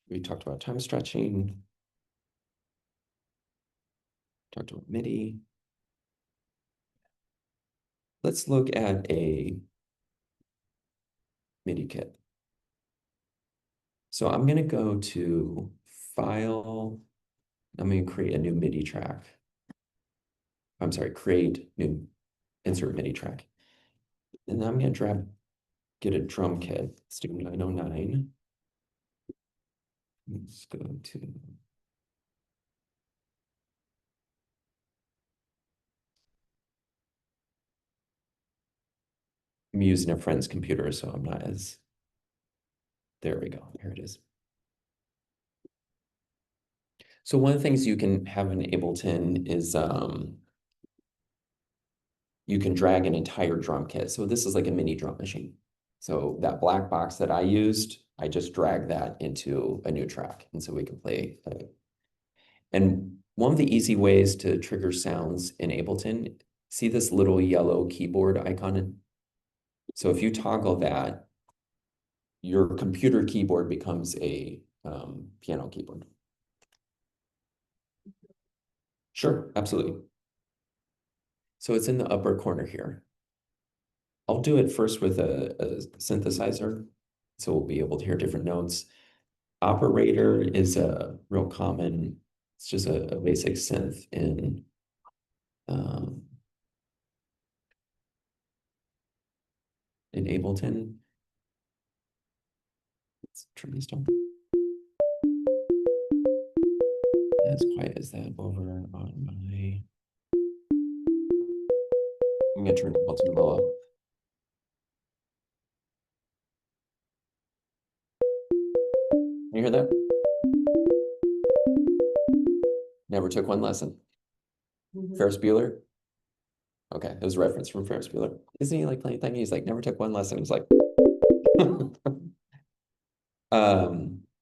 Speaker 1: We talked about time stretching. Talked about MIDI. Let's look at a MIDI kit. So I'm going to go to File. I'm going to create a new MIDI track. I'm sorry, create new insert MIDI track. And then I'm going to get a drum kit. Let's do 909. Let's go to. I'm using a friend's computer, so I'm not as. There we go. Here it is. So one of the things you can have in Ableton is you can drag an entire drum kit. So this is like a mini drum machine. So that black box that I used, I just dragged that into a new track. And so we can play. And one of the easy ways to trigger sounds in Ableton, see this little yellow keyboard icon? So if you toggle that, your computer keyboard becomes a piano keyboard. Sure, absolutely. So it's in the upper corner here. I'll do it first with a synthesizer, so we'll be able to hear different notes. Operator is a real common, it's just a basic synth in Ableton. Let's turn this down. As quiet as that over on my. I'm gonna turn Ableton low up. Can you hear that? Never took one lesson. Ferris Bueller. Okay, it was a reference from Ferris Bueller. Isn't he like playing thing? He's like, never took one lesson. He's like.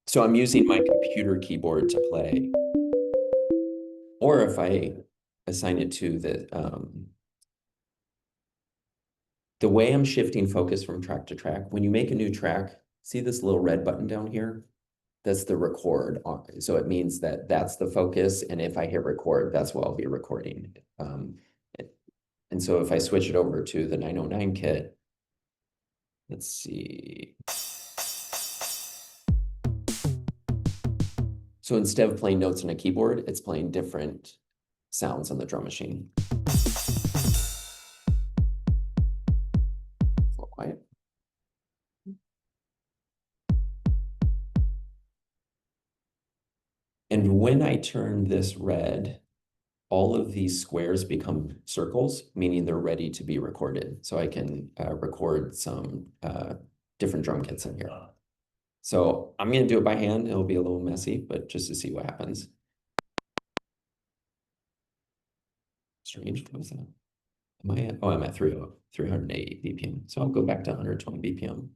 Speaker 1: So I'm using my computer keyboard to play. Or if I assign it to the way I'm shifting focus from track to track, when you make a new track, see this little red button down here? That's the record. So it means that that's the focus. And if I hit record, that's what I'll be recording. And so if I switch it over to the 909 kit, let's see. So instead of playing notes on a keyboard, it's playing different sounds on the drum machine. A little quiet. And when I turn this red, all of these squares become circles, meaning they're ready to be recorded. So I can record some different drum kits in here. So I'm going to do it by hand. It'll be a little messy, but just to see what happens. Strange. What was that? Am I at? Oh, I'm at 380 BPM. So I'll go back to 120 BPM.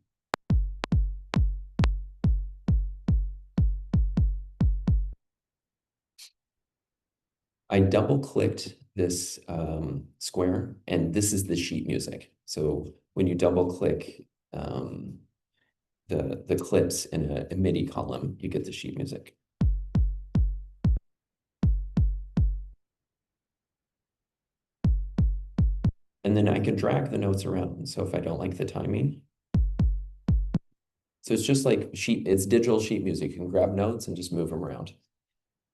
Speaker 1: I double clicked this square, and this is the sheet music. So when you double click the clips in a MIDI column, you get the sheet music. And then I can drag the notes around. So if I don't like the timing. So it's just like it's digital sheet music. You can grab notes and just move them around.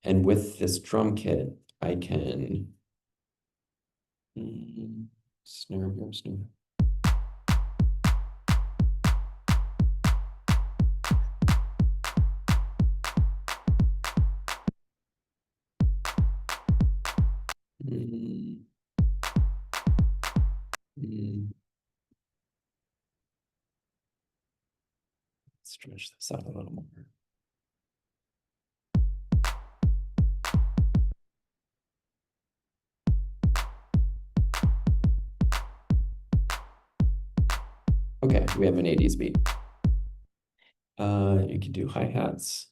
Speaker 1: And with this drum kit, I can snare. Finish this up a little more. Okay, we have an 80s beat. You can do hi-hats.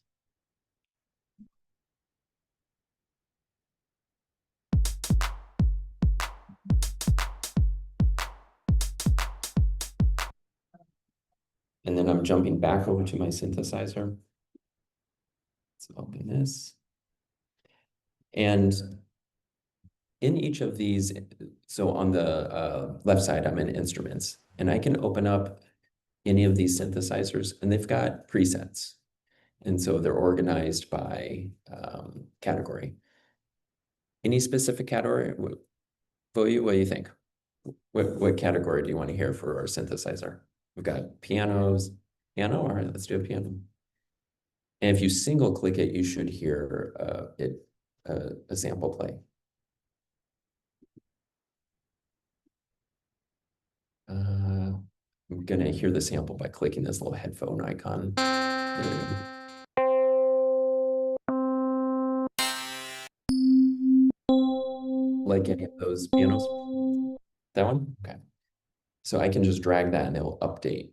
Speaker 1: And then I'm jumping back over to my synthesizer. Let's open this. And in each of these, so on the left side, I'm in instruments, and I can open up any of these synthesizers, and they've got presets. And so they're organized by category. Any specific category? Voyu, what do you think? What category do you want to hear for our synthesizer? We've got pianos, piano, all right, let's do a piano. And if you single click it, you should hear a sample play. I'm gonna hear the sample by clicking this little headphone icon. There we go. Like any of those pianos? That one? Okay. So I can just drag that and it'll update.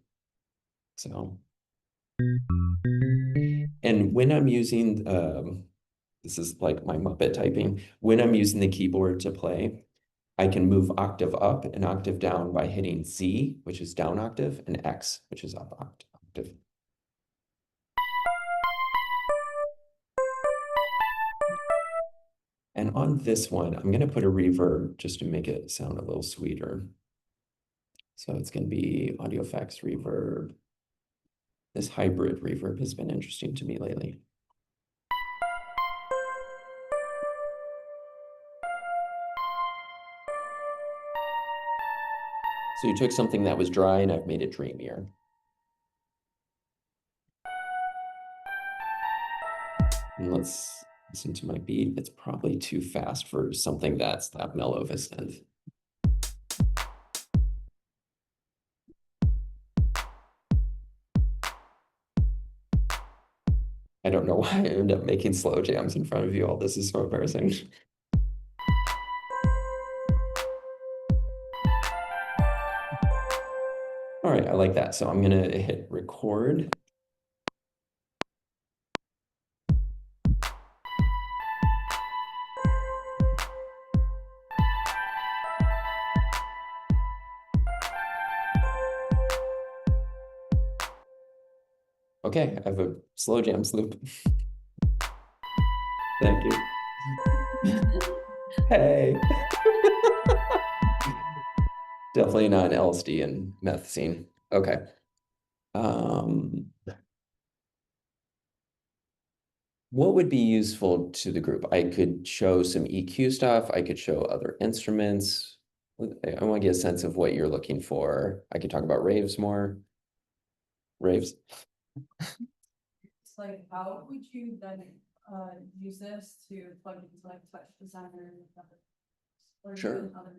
Speaker 1: So, and when I'm using, this is like my Muppet typing, when I'm using the keyboard to play, I can move octave up and octave down by hitting Z, which is down octave, and X, which is up octave. And on this one, I'm going to put a reverb just to make it sound a little sweeter. So it's going to be audio effects reverb. This hybrid reverb has been interesting to me lately. So you took something that was dry and I've made it dreamier. And let's listen to my beat. It's probably too fast for something that's that mellow of a synth. I don't know why I end up making slow jams in front of you all. This is so embarrassing. All right, I like that. So I'm gonna hit record. Okay, I have a slow jams loop. Thank you. Hey. Definitely not an LSD and meth scene. Okay. What would be useful to the group? I could show some EQ stuff. I could show other instruments. I want to get a sense of what you're looking for. I could talk about raves more. Raves.
Speaker 5: It's like, how would you then use this to plug into like Touch Designer or
Speaker 1: Sure.
Speaker 5: even other?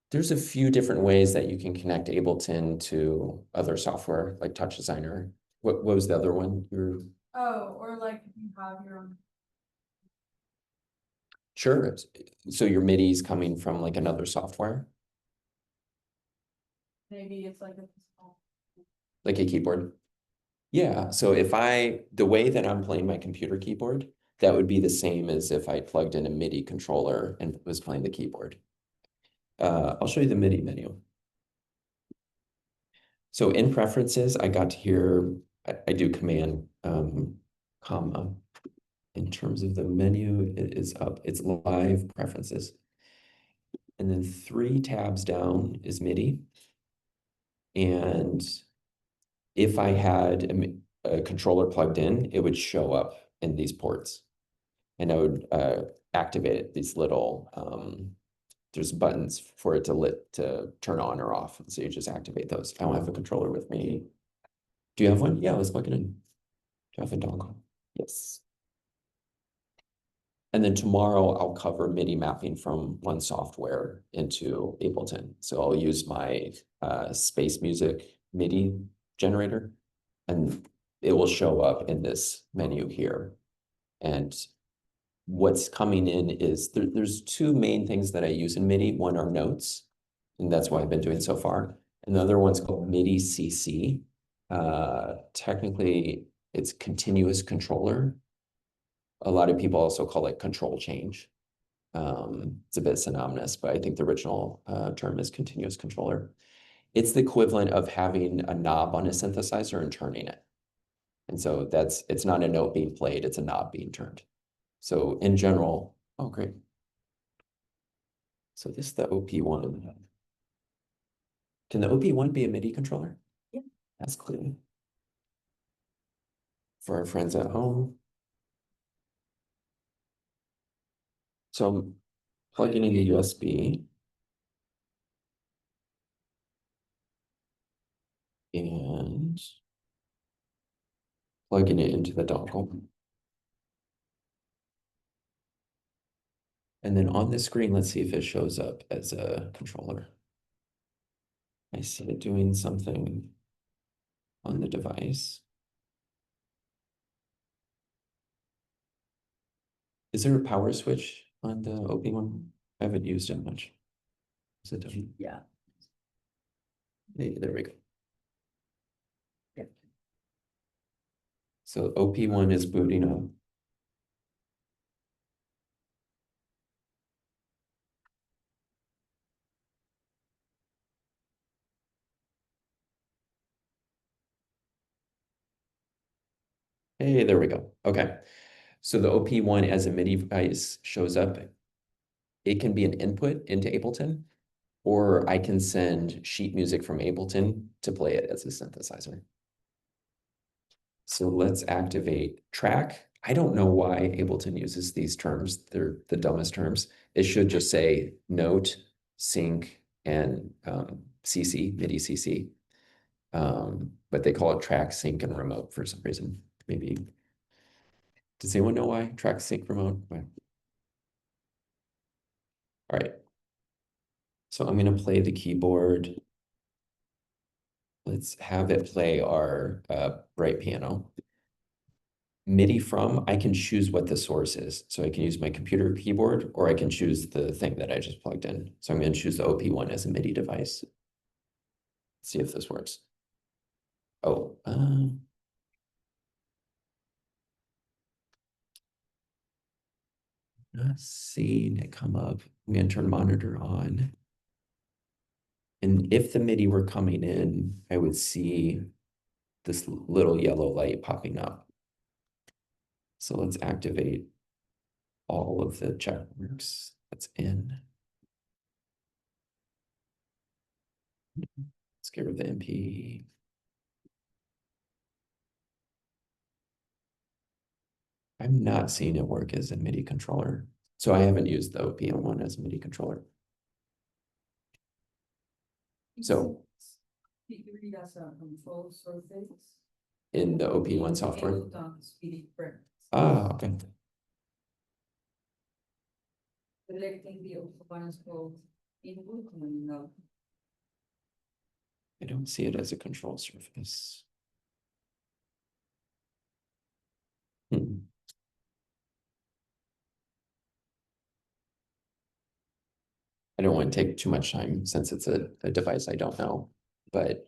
Speaker 1: There's a few different ways that you can connect Ableton to other software like Touch Designer. What was the other one?
Speaker 5: Oh, or like if you have your own.
Speaker 1: Sure. So your MIDI is coming from like another software,
Speaker 5: Maybe it's like a small.
Speaker 1: like a keyboard. Yeah. So if the way that I'm playing my computer keyboard, that would be the same as if I plugged in a MIDI controller and was playing the keyboard. I'll show you the MIDI menu. So in preferences, I got to hear, I do command, comma. In terms of the menu, it is up, it's live preferences. And then 3 tabs down is MIDI. And if I had a controller plugged in, it would show up in these ports. And I would activate these little, there's buttons for it to turn on or off. So you just activate those. I don't have a controller with me. Do you have one? Yeah, let's plug it in. Do you have a dongle? Yes. And then tomorrow I'll cover MIDI mapping from one software into Ableton. So I'll use my Space Music MIDI generator. And it will show up in this menu here. And what's coming in is there's two main things that I use in MIDI. One are notes, and that's what I've been doing so far. And the other one's called MIDI CC. Technically, it's continuous controller. A lot of people also call it control change. It's a bit synonymous, but I think the original term is continuous controller. It's the equivalent of having a knob on a synthesizer and turning it. And so it's not a note being played, it's a knob being turned. So in general, oh, great. So this is the OP1. Can the OP1 be a MIDI controller?
Speaker 5: Yeah.
Speaker 1: That's cool. For our friends at home. So I'm plugging in the USB. And plugging it into the dongle. And then on the screen, let's see if it shows up as a controller. I see it doing something on the device. Is there a power switch on the OP1? I haven't used it much. Is it done?
Speaker 5: Yeah.
Speaker 1: Hey, there we go.
Speaker 5: Yeah.
Speaker 1: So OP1 is booting up. Hey, there we go. Okay. So the OP1 as a MIDI device shows up. It can be an input into Ableton, or I can send sheet music from Ableton to play it as a synthesizer. So let's activate track. I don't know why Ableton uses these terms. They're the dumbest terms. It should just say note, sync, and CC, MIDI CC. But they call it track, sync, and remote for some reason. Maybe. Does anyone know why? Track, sync, remote? Why? All right. So I'm going to play the keyboard. Let's have it play our bright piano. MIDI from, I can choose what the source is. So I can use my computer keyboard, or I can choose the thing that I just plugged in. So I'm going to choose the OP1 as a MIDI device. Let's see if this works. Oh, not seeing it come up. I'm going to turn monitor on. And if the MIDI were coming in, I would see this little yellow light popping up. So let's activate all of the check marks that's in. Let's get rid of the MP. I'm not seeing it work as a MIDI controller. So I haven't used the OP1 as a MIDI controller. So
Speaker 5: You read as a control surface.
Speaker 1: in the OP1 software.
Speaker 5: Ableton's MIDI preference.
Speaker 1: Ah, okay.
Speaker 5: Selecting the OP1's code input and no.
Speaker 1: I don't see it as a control surface. I don't want to take too much time since it's a device I don't know, but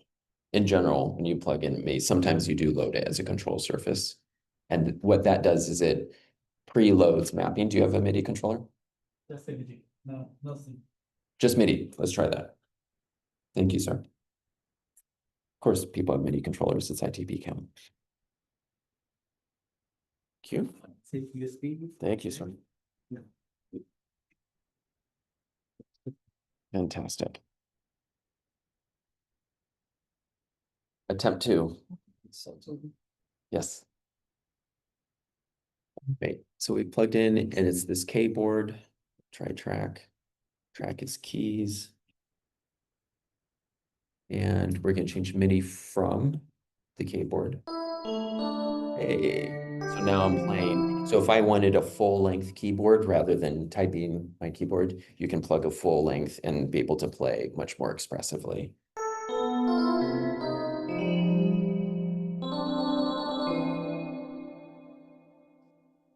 Speaker 1: in general, when you plug in MIDI, sometimes you do load it as a control surface. And what that does is it preloads mapping. Do you have a MIDI controller?
Speaker 4: Just MIDI. No, nothing.
Speaker 1: Just MIDI. Let's try that. Thank you, sir. Of course, people have MIDI controllers. It's ITP count. Thank you.
Speaker 4: Say USB.
Speaker 1: Thank you, sir.
Speaker 4: Yeah.
Speaker 1: Fantastic. Attempt 2. Yes. Great. So we plugged in and it's this keyboard. Try track. Track is keys. And we're going to change MIDI from the keyboard. Hey. So now I'm playing. So if I wanted a full length keyboard rather than typing my keyboard, you can plug a full length and be able to play much more expressively.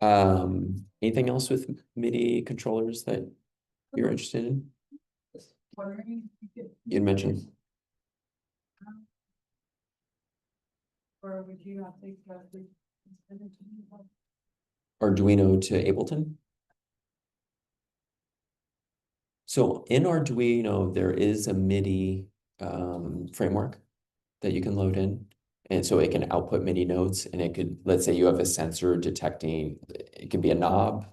Speaker 1: Anything else with MIDI controllers that you're interested in?
Speaker 5: Wondering if you could,
Speaker 1: You'd mentioned,
Speaker 5: or would you have to go through?
Speaker 1: Arduino to Ableton? So in Arduino, there is a MIDI framework that you can load in. And so it can output MIDI notes, and it could, let's say you have a sensor detecting, it could be a knob,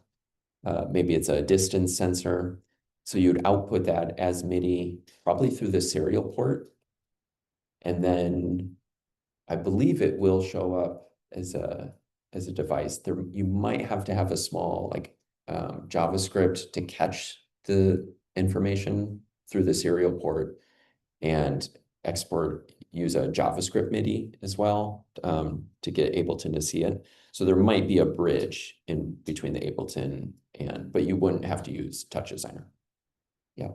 Speaker 1: maybe it's a distance sensor. So you'd output that as MIDI, probably through the serial port. And then I believe it will show up as a device. There, you might have to have a small like JavaScript to catch the information through the serial port and export, use a JavaScript MIDI as well to get Ableton to see it. So there might be a bridge in between the Ableton but you wouldn't have to use Touch Designer. Yeah.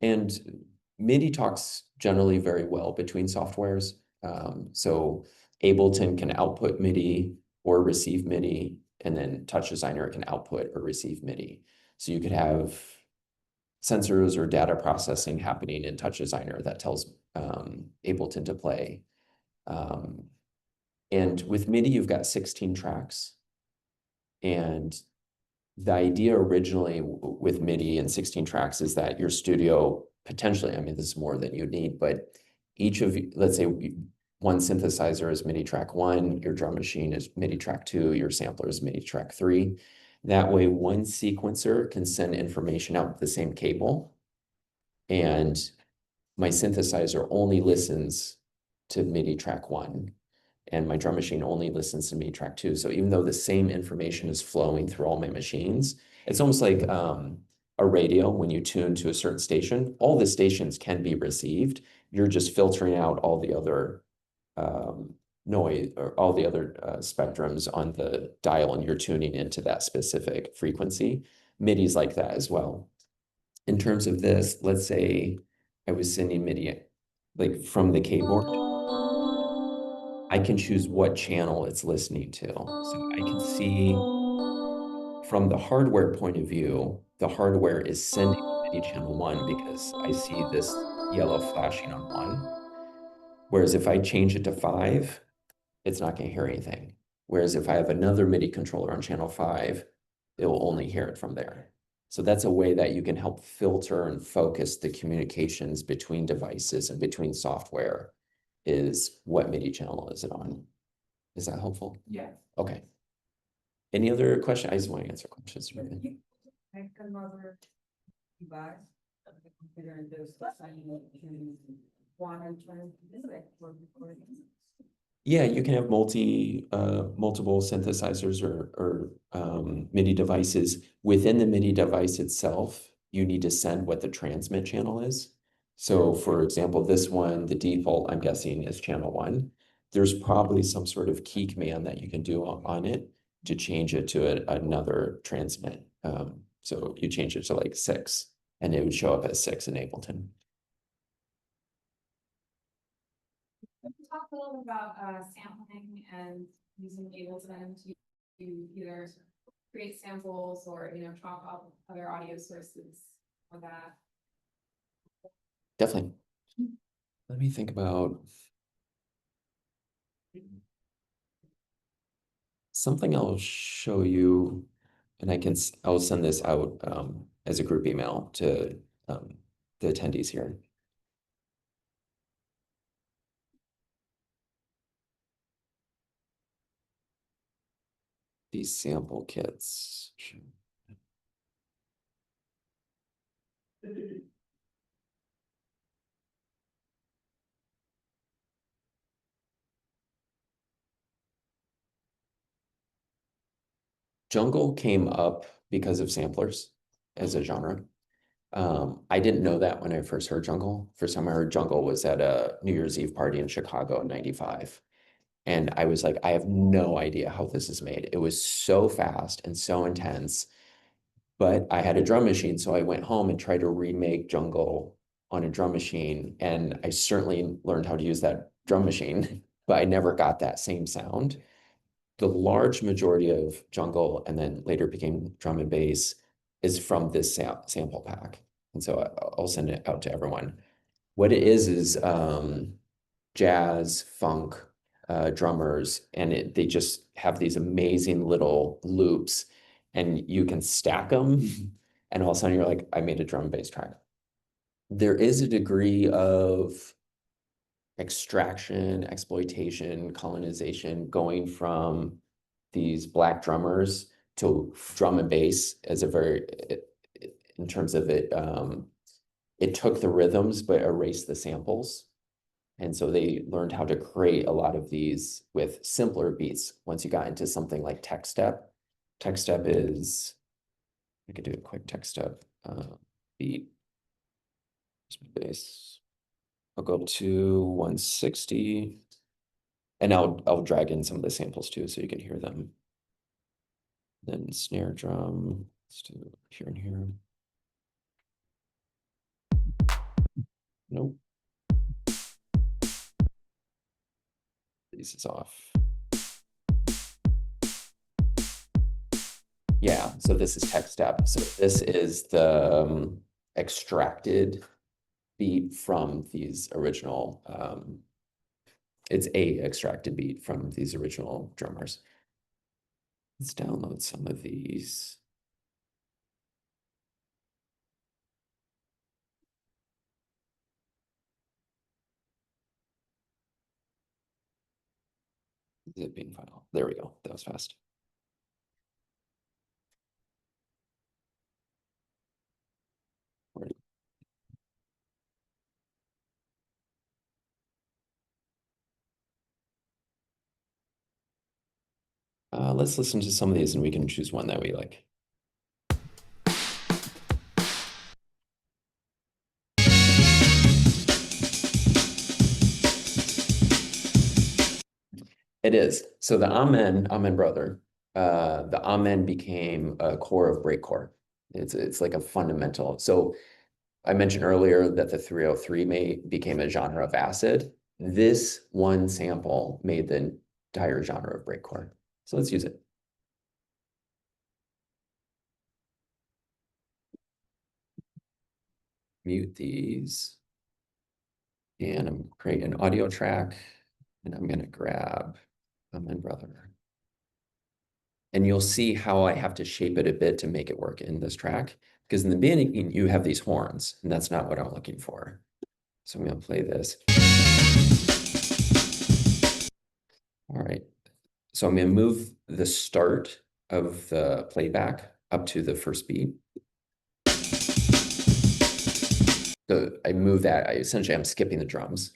Speaker 1: And MIDI talks generally very well between softwares. So Ableton can output MIDI or receive MIDI, and then Touch Designer can output or receive MIDI. So you could have sensors or data processing happening in Touch Designer that tells Ableton to play. And with MIDI, you've got 16 tracks. And the idea originally with MIDI and 16 tracks is that your studio potentially, I mean, this is more than you need, but each of you, let's say one synthesizer is MIDI track 1, your drum machine is MIDI track 2, your sampler is MIDI track 3. That way, one sequencer can send information out the same cable, and my synthesizer only listens to MIDI track 1, and my drum machine only listens to MIDI track 2. So even though the same information is flowing through all my machines, it's almost like a radio. When you tune to a certain station, all the stations can be received. You're just filtering out all the other noise or all the other spectrums on the dial, and you're tuning into that specific frequency. MIDI's like that as well. In terms of this, let's say I was sending MIDI like from the keyboard, I can choose what channel it's listening to. So I can see from the hardware point of view, the hardware is sending MIDI channel 1 because I see this yellow flashing on 1. Whereas if I change it to 5, it's not going to hear anything. Whereas if I have another MIDI controller on channel 5, it will only hear it from there. So that's a way that you can help filter and focus the communications between devices and between software, is what MIDI channel is it on. Is that helpful?
Speaker 5: Yeah.
Speaker 1: Okay. Any other question? I just want to answer questions.
Speaker 5: I come over device, considering those signing to one and turn this way for recording.
Speaker 1: Yeah, you can have multiple synthesizers or MIDI devices. Within the MIDI device itself, you need to send what the transmit channel is. So for example, this one, the default, I'm guessing, is channel 1. There's probably some sort of key command that you can do on it to change it to another transmit. So you change it to like 6, and it would show up as 6 in Ableton.
Speaker 3: Can you talk a little about sampling and using Ableton to either create samples or, chalk up other audio sources for that?
Speaker 1: Definitely. Let me think about something I'll show you, and I'll send this out as a group email to the attendees here. These sample kits. Jungle came up because of samplers as a genre. I didn't know that when I first heard Jungle. First time I heard Jungle was at a New Year's Eve party in Chicago in '95. And I was like, I have no idea how this is made. It was so fast and so intense. But I had a drum machine, so I went home and tried to remake Jungle on a drum machine. And I certainly learned how to use that drum machine, but I never got that same sound. the large majority of jungle and then later became drum and bass is from this sample pack. And so I'll send it out to everyone. What it is jazz, funk, drummers, and they just have these amazing little loops, and you can stack them, and all of a sudden you're like, I made a drum and bass track. There is a degree of extraction, exploitation, colonization going from these Black drummers to drum and bass as a very, in terms of it, it took the rhythms but erased the samples. And so they learned how to create a lot of these with simpler beats. Once you got into something like tech step is, I could do a quick tech step beat. Bass. I'll go up to 160. And I'll drag in some of the samples too, so you can hear them. Then snare drum, let's do here and here. Nope. This is off. Yeah, so this is tech step. So this is the extracted beat from these original, it's a extracted beat from these original drummers. Let's download some of these. Zipping file. There we go. That was fast. Let's listen to some of these and we can choose one that we like. It is. So the Amen brother, the Amen became a core of breakcore. It's like a fundamental. So I mentioned earlier that the 303 became a genre of acid. This one sample made the entire genre of breakcore. So let's use it. Mute these. And I'm creating an audio track. And I'm going to grab Amen brother. And you'll see how I have to shape it a bit to make it work in this track. Because in the beginning, you have these horns, and that's not what I'm looking for. So I'm going to play this. All right. So I'm going to move the start of the playback up to the first beat. So I move that. Essentially, I'm skipping the drums.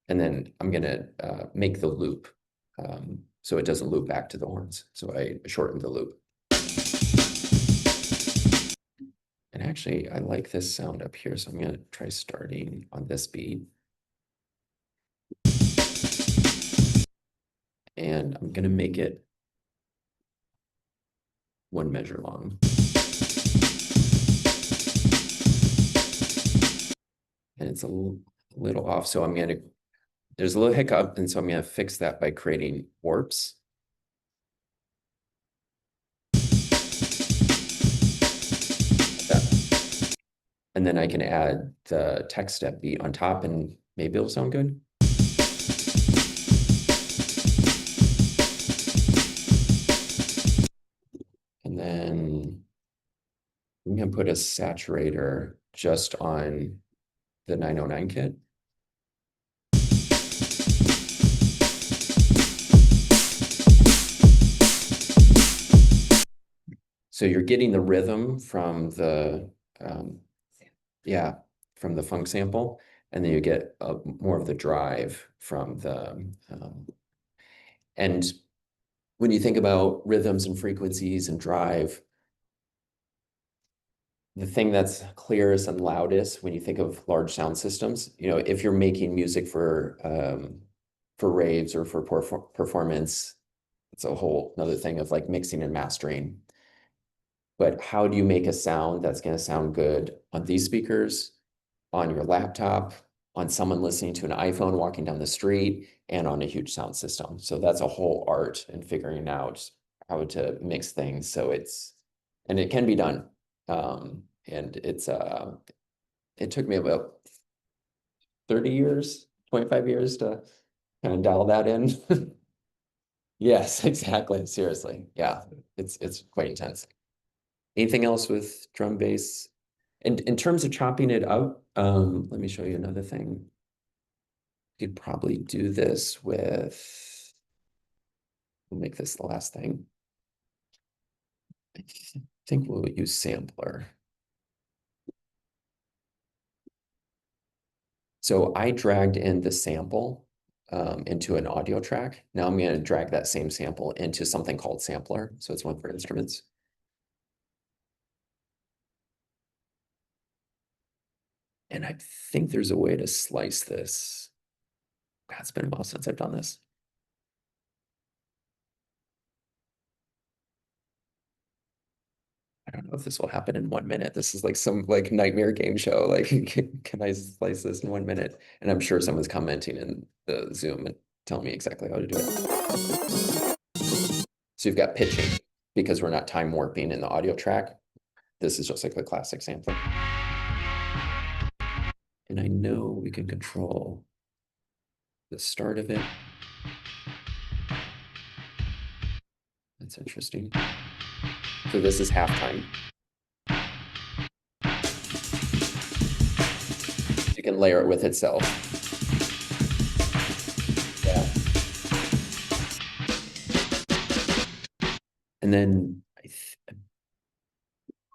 Speaker 1: And then I'm going to make the loop so it doesn't loop back to the horns. So I shorten the loop. And actually, I like this sound up here, so I'm going to try starting on this beat. And I'm going to make it one measure long. And it's a little off, so I'm going to, there's a little hiccup, and so I'm going to fix that by creating warps. And then I can add the tech step beat on top, and maybe it'll sound good. And then I'm going to put a saturator just on the 909 kit. So you're getting the rhythm from the, from the funk sample, and then you get more of the drive from the, and when you think about rhythms and frequencies and drive, the thing that's clearest and loudest when you think of large sound systems, you know, if you're making music for raves or for performance, it's a whole another thing of like mixing and mastering. But how do you make a sound that's going to sound good on these speakers, on your laptop, on someone listening to an iPhone walking down the street, and on a huge sound system. So that's a whole art in figuring out how to mix things. So and it can be done. And it took me about 30 years, 25 years to kind of dial that in. Yes, exactly. Seriously. Yeah, it's quite intense. Anything else with drum bass? And in terms of chopping it up, let me show you another thing. You could probably do this with, we'll make this the last thing. I think we'll use sampler. So I dragged in the sample into an audio track. Now I'm going to drag that same sample into something called sampler. So it's one for instruments. And I think there's a way to slice this. God, it's been a while since I've done this. I don't know if this will happen in 1 minute. This is like some like nightmare game show. Like, can I slice this in 1 minute? And I'm sure someone's commenting in the Zoom and telling me exactly how to do it. So you've got pitching because we're not time warping in the audio track. This is just like the classic sampler. And I know we can control the start of it. That's interesting. So this is halftime. You can layer it with itself. Yeah. And then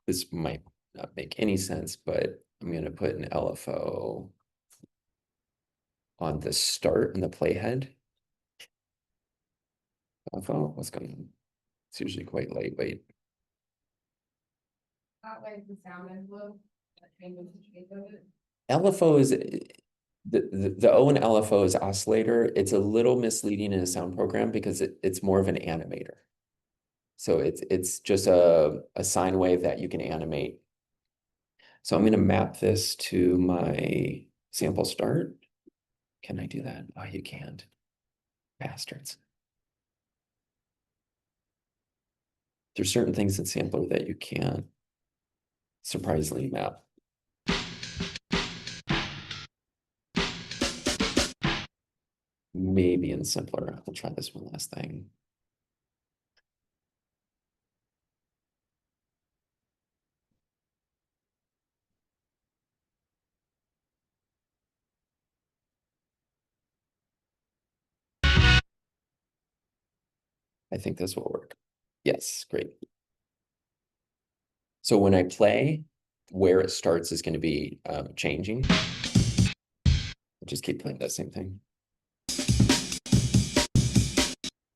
Speaker 1: this might not make any sense, but I'm going to put an LFO on the start and the playhead. LFO, what's going on? It's usually quite lightweight.
Speaker 3: That way the sound envelope that changes the shape of it.
Speaker 1: LFO is the O in LFO is oscillator. It's a little misleading in a sound program because it's more of an animator. So it's just a sine wave that you can animate. So I'm going to map this to my sample start. Can I do that? Oh, you can't. Bastards. There's certain things in sampler that you can't surprisingly map. Maybe in simpler. I'll try this one last thing. I think this will work. Yes, great. So when I play, where it starts is going to be changing. I'll just keep playing that same thing.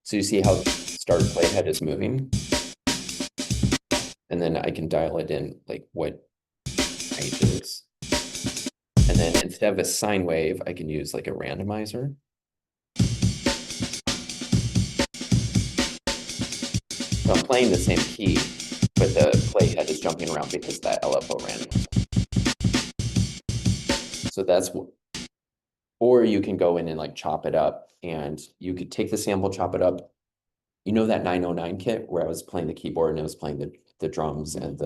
Speaker 1: So you see how start playhead is moving? And then I can dial it in like what height it is. And then instead of a sine wave, I can use like a randomizer. So I'm playing the same key, but the playhead is jumping around because that LFO randomizer. So that's what, or you can go in and like chop it up, and you could take the sample, chop it up. You know that 909 kit where I was playing the keyboard and I was playing the drums and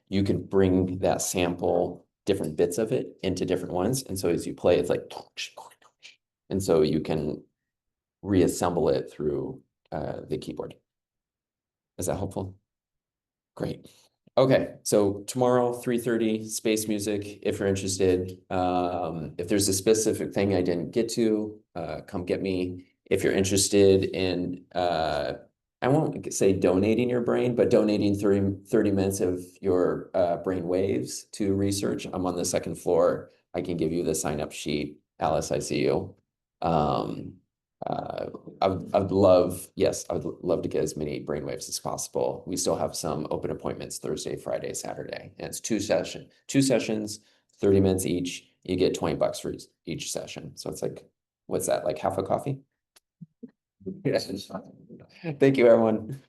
Speaker 1: you can bring that sample, different bits of it into different ones. And so as you play, it's like, and so you can reassemble it through the keyboard. Is that helpful? Great. Okay, so tomorrow, 3:30, space music, if you're interested. If there's a specific thing I didn't get to, come get me. If you're interested in, I won't say donating your brain, but donating 30 minutes of your brain waves to research, I'm on the second floor. I can give you the sign-up sheet. Alice, I see you. I'd love, yes, I would love to get as many brainwaves as possible. We still have some open appointments Thursday, Friday, Saturday, and it's two sessions, 30 minutes each. You get $20 for each session. So it's like, what's that, like half a coffee? Yes. Thank you, everyone.